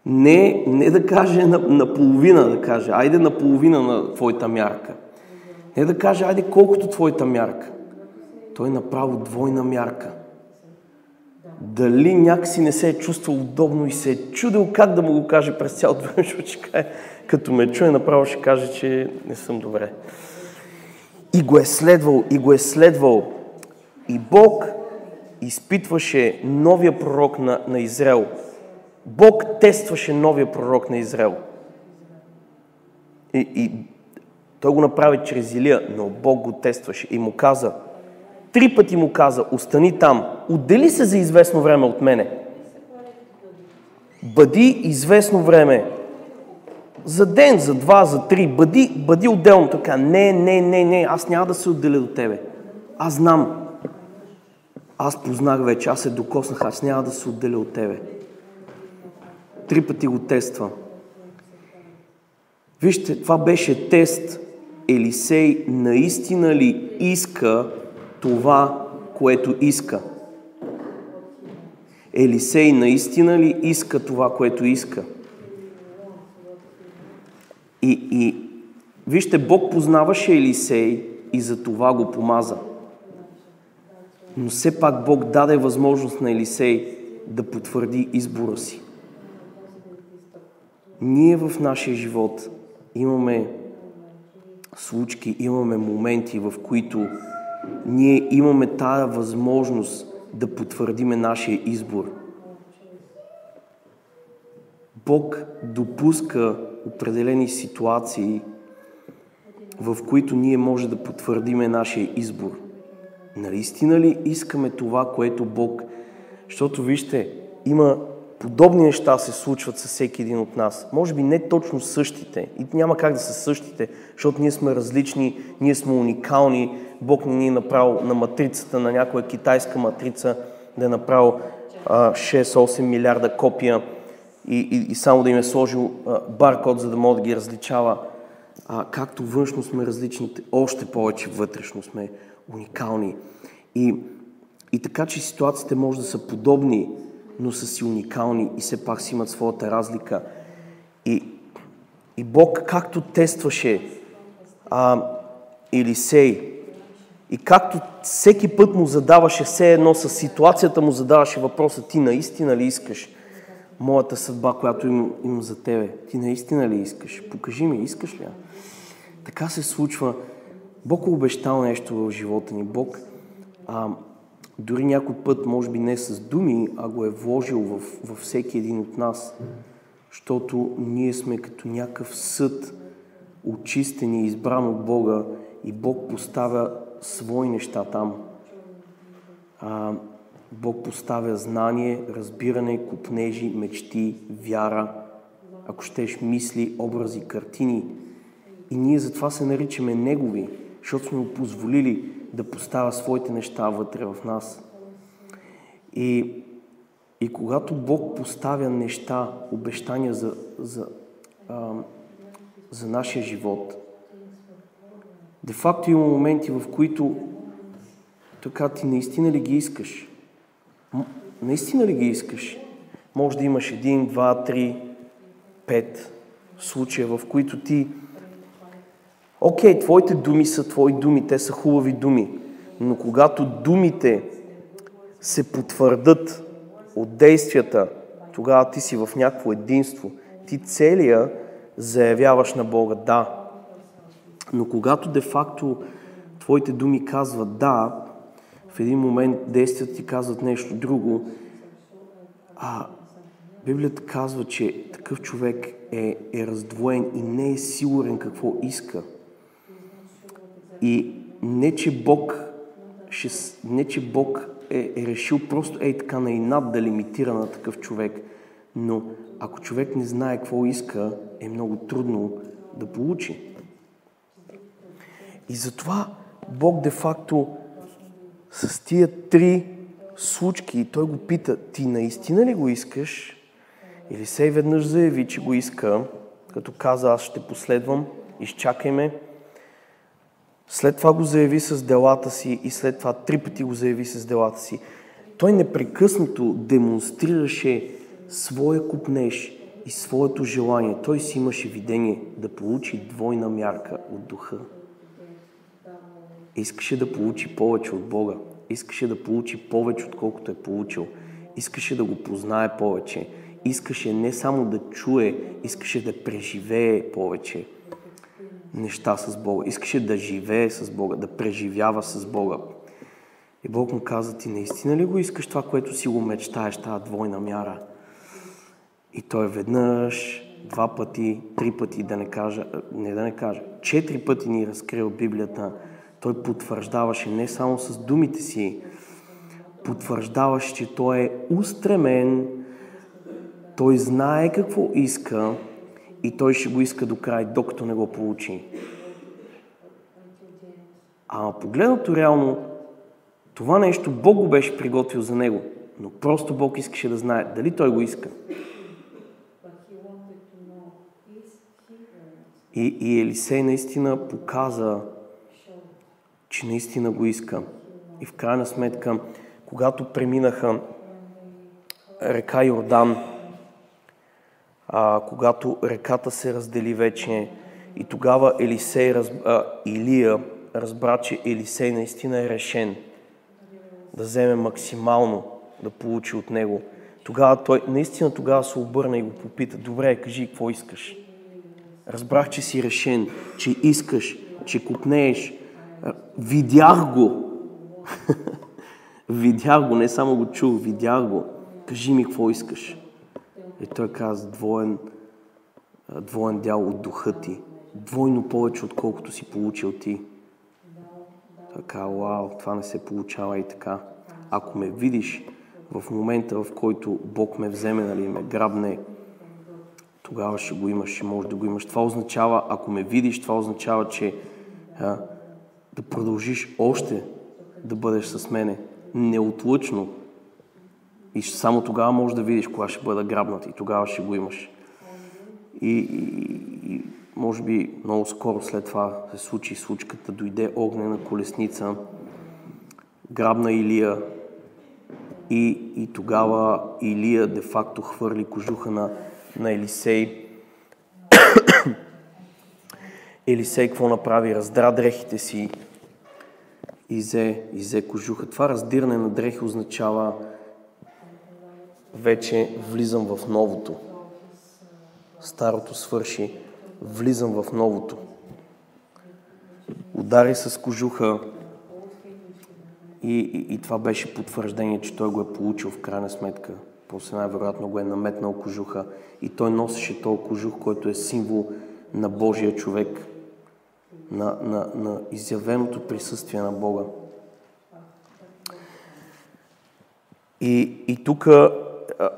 Не да каже наполовина, да каже, айде наполовина на твоята мярка. Не да каже, айде колкото твоята мярка. Той направо двойна мярка. Дали някакси не се е чувствал удобно и се е чудил как да му го каже през цялото време, защото като ме чуе, направо ще каже, че не съм добре. И го е следвал. И Бог изпитваше новия пророк на Израел. Бог тестваше новия пророк на Израел. И той го направи чрез Илия, но Бог го тестваше и му каза, 3 пъти му каза, остани там, отдели се за известно време от мене. Бъди известно време. За ден, за 2, за 3, бъди отделно. Така, не, аз няма да се отделя до тебе. Аз знам. Аз познах вече, аз се докоснах, аз няма да се отделя от тебе. 3 пъти го тества. Вижте, това беше тест. Елисей наистина ли иска това, което иска? Елисей наистина ли иска това, което иска? И вижте, Бог познаваше Елисей и за това го помаза. Но все пак Бог даде възможност на Елисей да потвърди избора си. Ние в нашия живот имаме случки, имаме моменти, в които ние имаме тая възможност да потвърдиме нашия избор. Бог допуска определени ситуации, в които ние може да потвърдиме нашия избор. Наистина ли искаме това, което Бог... Защото вижте, има подобни неща се случват със всеки един от нас. Може би не точно същите. И няма как да са същите, защото ние сме различни, ние сме уникални. Бог не ни е направил на матрицата, на някоя китайска матрица, да е направил 6-8 милиарда копия и само да им е сложил баркод, за да може да ги различава. Както външно сме различни, още повече вътрешно сме уникални. И така, че ситуациите може да са подобни, но са си уникални и все пак си имат своята разлика. И Бог както тестваше Елисей, и както всеки път му задаваше все едно с ситуацията му задаваше въпроса, ти наистина ли искаш моята съдба, която имам за тебе? Ти наистина ли искаш? Покажи ми, искаш ли? Така се случва. Бог обещал нещо в живота ни. Бог Дори някой път, може би не с думи, а го е вложил във всеки един от нас, защото ние сме като някакъв съд, очистен и избран от Бога и Бог поставя свои неща там. Бог поставя знание, разбиране, копнежи, мечти, вяра, ако щеш мисли, образи, картини. И ние затова се наричаме Негови, защото сме му позволили да поставя своите неща вътре в нас. И когато Бог поставя неща, обещания за нашия живот, де-факто има моменти, в които така ти наистина ли ги искаш? Наистина ли ги искаш? Може да имаш 1, 2, 3, 5 случая, в които ти окей, твоите думи са твои думи, те са хубави думи, но когато думите се потвърдат от действията, тогава ти си в някакво единство. Ти целия заявяваш на Бога да. Но когато де-факто твоите думи казват да, в един момент действията ти казват нещо друго, Библията казва, че такъв човек е раздвоен и не е сигурен какво иска. И не, че Бог е решил просто така на инат да лимитира на такъв човек, но ако човек не знае какво иска, е много трудно да получи. И затова Бог де-факто с тия 3 случки, той го пита, ти наистина ли го искаш? Или сей веднъж заяви, че го иска, като каза, аз ще последвам, изчакай ме. След това го заяви с делата си и след това 3 пъти го заяви с делата си. Той непрекъснато демонстрираше своя копнеж и своето желание. Той си имаше видение да получи двойна мярка от духа. Искаше да получи повече от Бога. Искаше да получи повече, отколкото е получил. Искаше да го познае повече. Искаше не само да чуе, искаше да преживее повече неща с Бога. Искаше да живее с Бога, да преживява с Бога. И Бог му каза, ти наистина ли го искаш това, което си го мечтаеш, тази двойна мяра? И той веднъж, 2 пъти, 3 пъти, да не кажа, 4 пъти ни разкрил Библията. Той потвърждаваше не само с думите си, потвърждаваше, че той е устремен, той знае какво иска и той ще го иска до край, докато не го получи. Погледнато реално, това нещо Бог го беше приготвил за него, но просто Бог искаше да знае дали той го иска. И Елисей наистина показа, че наистина го иска. И в крайна сметка, когато преминаха река Йордан, когато реката се раздели вече, и тогава Илия разбра, че Елисей наистина е решен да вземе максимално да получи от него. Тогава той наистина се обърна и го попита, добре, кажи какво искаш. Разбрах, че си решен, че искаш, че копнееш. Видях го. Видях го, не само го чух, видях го. Кажи ми какво искаш. И той каза, двоен дял от духа ти. Двойно повече, отколкото си получил ти. Така, вау, това не се получава и така. Ако ме видиш в момента, в който Бог ме вземе, ме грабне, тогава ще го имаш, ще можеш да го имаш. Това означава, ако ме видиш, това означава, че да продължиш още да бъдеш с мене. Неотлъчно. И само тогава можеш да видиш кога ще бъда грабнат и тогава ще го имаш. И може би много скоро след това се случи случката, дойде огнена колесница, грабна Илия и тогава Илия де-факто хвърли кожуха на Елисей. Елисей какво направи? Раздра дрехите си и взе кожуха. Това раздиране на дрехи означава вече влизам в новото. Старото свърши, влизам в новото. Удари с кожуха И това беше потвърждение, че той го е получил в крайна сметка. После най-вероятно го е наметнал кожуха и той носеше този кожух, който е символ на Божия човек, на изявеното присъствие на Бога. И тук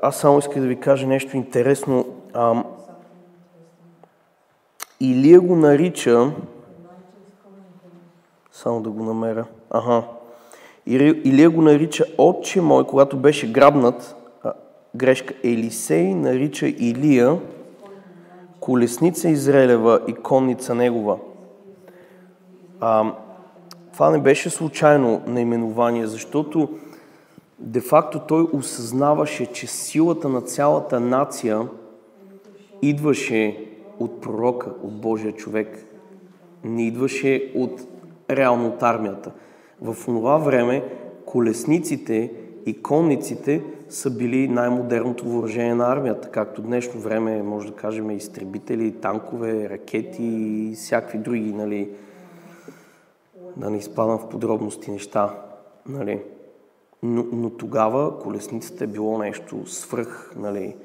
аз само искам да ви кажа нещо интересно. Илия го нарича, само да го намеря, Илия го нарича отче мой, когато беше грабнат, грешка, Елисей нарича Илия колесница Израилева и конница негова. Това не беше случайно наименование, защото де-факто той осъзнаваше, че силата на цялата нация идваше от пророка, от Божия човек. Не идваше реално от армията. В това време колесниците и конниците са били най-модерното въоръжение на армията, както днешно време, може да кажем, изтребители, танкове, ракети и всякакви други, нали, да не изпадам в подробности неща, нали. Но тогава колесницата е било нещо свръх, нали,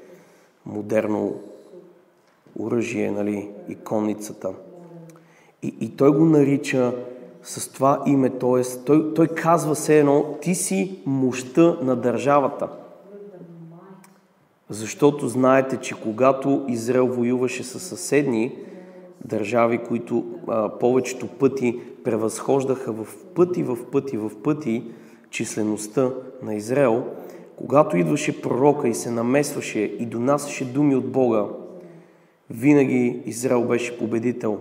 модерно оръжие, нали, и конницата. И той го нарича с това име, т.е. той казва все едно, ти си мощта на държавата. Защото знаете, че когато Израел воюваше със съседни държави, които повечето пъти превъзхождаха в пъти числеността на Израел, когато идваше пророка и се намесваше и донасяше думи от Бога, винаги Израел беше победител.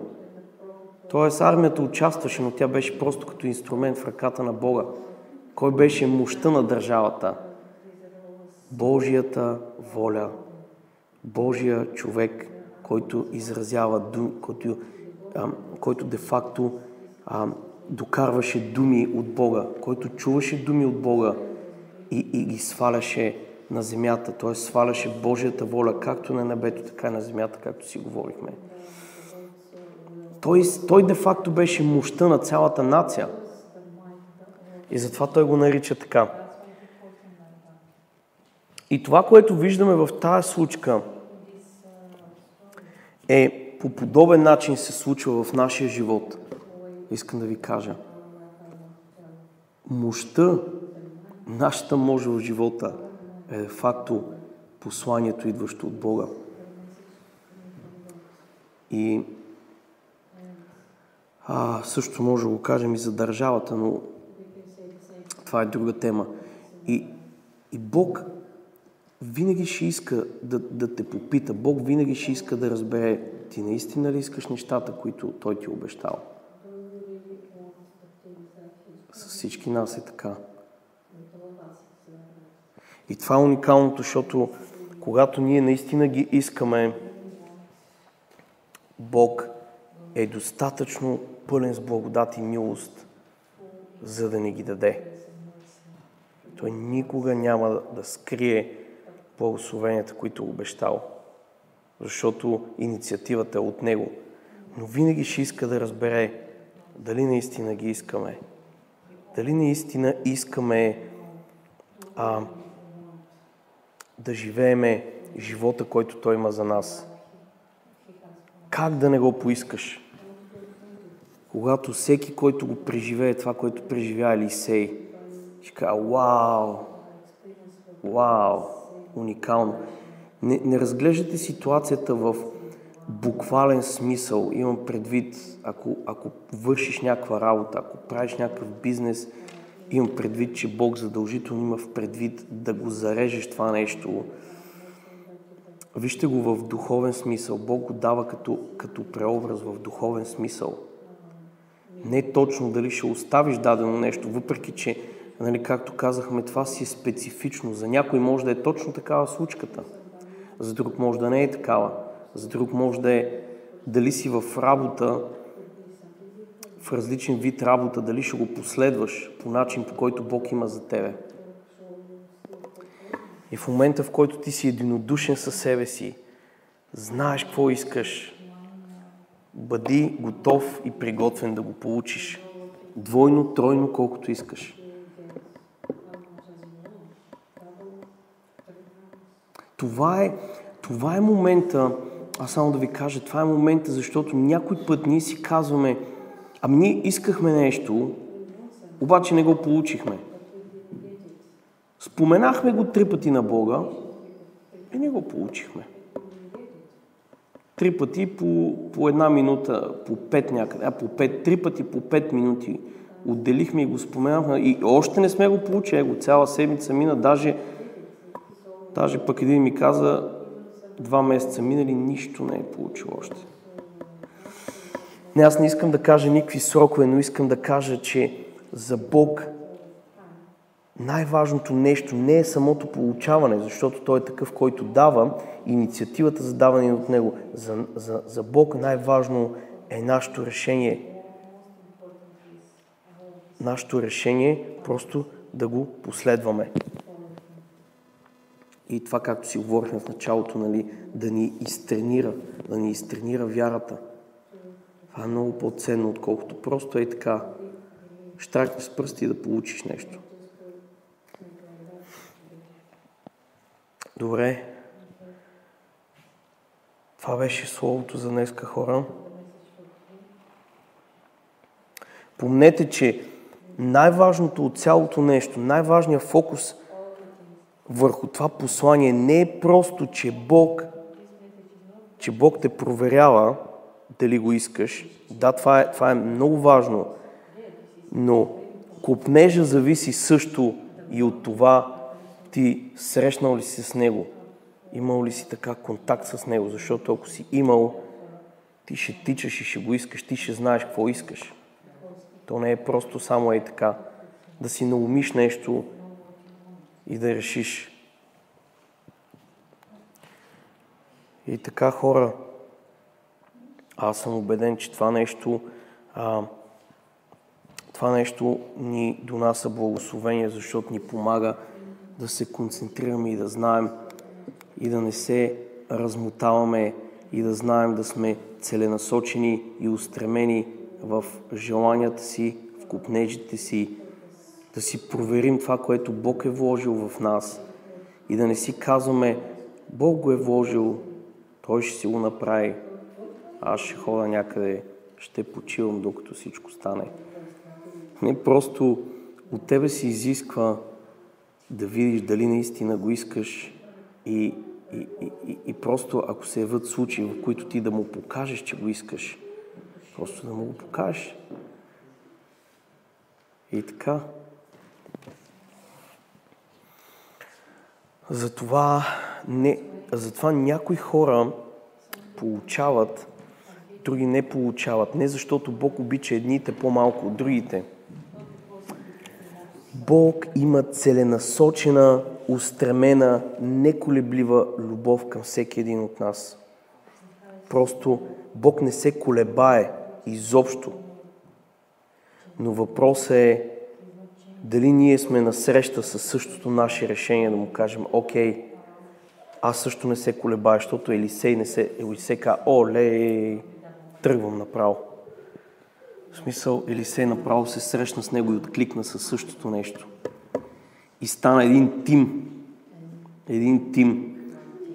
Тоест армията участваше, но тя беше просто като инструмент в ръката на Бога. Кой беше мощта на държавата? Божията воля. Божия човек, който изразява думи, който де-факто докарваше думи от Бога, който чуваше думи от Бога и ги сваляше на земята. Т.е. сваляше Божията воля, както на небето, така и на земята, както си говорихме. Той де-факто беше мощта на цялата нация. И затова той го нарича така. И това, което виждаме в тази случка, по подобен начин се случва в нашия живот. Искам да ви кажа. Мощта, нашата мощ в живота е де-факто посланието, идващо от Бога. И също може да го кажем и за държавата, но това е друга тема. И Бог винаги ще иска да те попита. Бог винаги ще иска да разбере, ти наистина ли искаш нещата, които Той ти обещал. С всички нас е така. И това е уникалното, защото когато ние наистина ги искаме, Бог е достатъчно пълен с благодат и милост, за да ни ги даде. Той никога няма да скрие благословенията, които обещал, защото инициативата е от Него. Но винаги ще иска да разбере дали наистина ги искаме. Дали наистина искаме да живееме живота, който Той има за нас. Как да не го поискаш? Когато всеки, който го преживее, това, което преживя Елисей, ще кажа, вау, уникално. Не разглеждате ситуацията в буквален смисъл. Имам предвид, ако вършиш някаква работа, ако правиш някакъв бизнес, имам предвид, че Бог задължително има в предвид да го зарежеш това нещо. Вижте го в духовен смисъл. Бог го дава като преобраз в духовен смисъл. Не точно дали ще оставиш дадено нещо, въпреки че, нали, както казахме, това си е специфично. За някой може да е точно такава случката. За друг може да не е такава. За друг може да е дали си в работа, в различен вид работа, дали ще го последваш по начин, по който Бог има за тебе. И в момента, в който ти си единодушен със себе си, знаеш какво искаш, бъди готов и приготвен да го получиш. Двойно, тройно, колкото искаш. това е момента, аз само да ви кажа, това е момента, защото някой път ние си казваме, ами ние искахме нещо, обаче не го получихме. Споменахме го 3 пъти на Бога и не го получихме. 3 пъти по 1 минута, по 5 някъде, 3 пъти по 5 минути отделихме и го споменахме и още не сме го получили. Цяла седмица мина, даже пък един ми каза 2 месеца минали, нищо не е получил още. Не, аз не искам да кажа никакви срокове, но искам да кажа, че за Бог най-важното нещо не е самото получаване, защото Той е такъв, който дава, инициативата за даване от Него. За Бог най-важно е нашето решение. Нашето решение просто да го последваме. И това, както си говорихме в началото, нали, да ни изтренира вярата. Това е много по-ценно, отколкото просто е така. Щракни с пръсти да получиш нещо. Добре. Това беше словото за днеска, хора. Помнете, че най-важното от цялото нещо, най-важният фокус върху това послание не е просто, че Бог те проверява дали го искаш. Да, това е много важно, но копнежа зависи също и от това ти срещнал ли си с Него, имал ли си така контакт с Него, защото ако си имал, ти ще тичаш и ще го искаш, ти ще знаеш какво искаш. То не е просто само така да си наумиш нещо и да решиш. И така, хора, аз съм убеден, че това нещо ни донася благословение, защото ни помага да се концентрираме и да знаем и да не се размотаваме и да знаем да сме целенасочени и устремени в желанията си, в копнежите си, да си проверим това, което Бог е вложил в нас и да не си казваме, Бог го е вложил, Той ще си го направи, аз ще хода някъде, ще почивам докато всичко стане. Не просто от тебе се изисква да видиш дали наистина го искаш и просто ако се явят случаи, в които ти да му покажеш, че го искаш, просто да му го покажеш. И така. Затова някои хора получават, други не получават. Не защото Бог обича едните по-малко от другите. Бог има целенасочена, устремена, неколеблива любов към всеки един от нас. Просто Бог не се колебае изобщо. Но въпросът е дали ние сме на среща със същото наше решение да му кажем, окей, аз също не се колебая, защото Елисей каза, тръгвам направо. В смисъл, Елисей направо се срещна с него и откликна със същото нещо. И стана един тим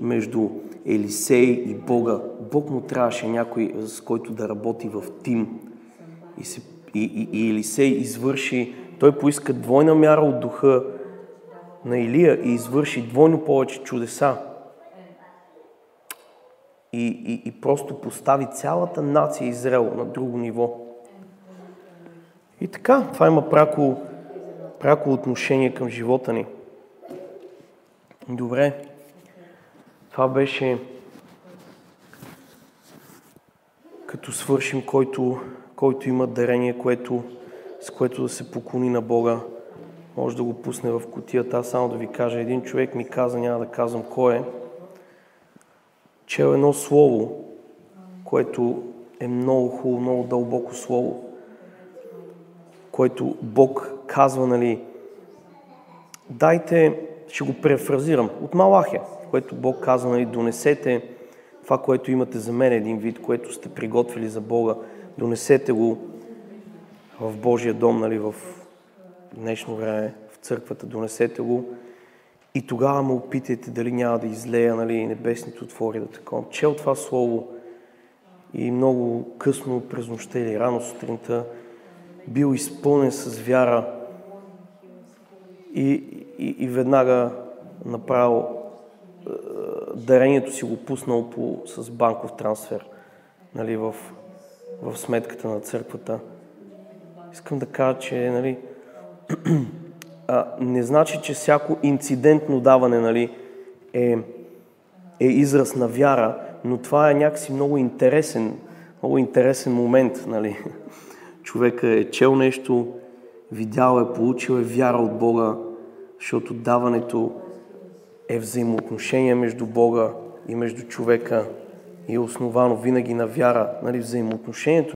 между Елисей и Бога. Бог му трябваше някой, с който да работи в тим. И Елисей извърши, той поиска двойна мяра от духа на Илия и извърши двойно повече чудеса. И просто постави цялата нация Израел на друго ниво. И така, това има пряко отношение към живота ни. Добре, това беше като свършим, който има дарение, с което да се поклони на Бога, може да го пусне в кутията. Аз само да ви кажа, един човек ми каза, няма да казвам кой е, чел едно слово, което е много хубаво, много дълбоко слово, което Бог казва, нали, дайте, ще го префразирам, от Малахия, което Бог казва, нали, донесете това, което имате за мен, един вид, което сте приготвили за Бога, донесете го в Божия дом, нали, в днешно време, в църквата, донесете го И тогава ме опитайте дали няма да излея, нали, небесните отвори да такова. Чел това слово и много късно през нощта или рано сутринта бил изпълнен с вяра и веднага направил дарението си го пуснал с банков трансфер, нали, в сметката на църквата. Искам да кажа, че, нали, не значи, че всяко инцидентно даване, нали, е израз на вяра, но това е някакси много интересен момент. Нали. Човека е чел нещо, видял е, получил е вяра от Бога, защото даването е взаимоотношение между Бога и между човека и е основано винаги на вяра, нали, взаимоотношението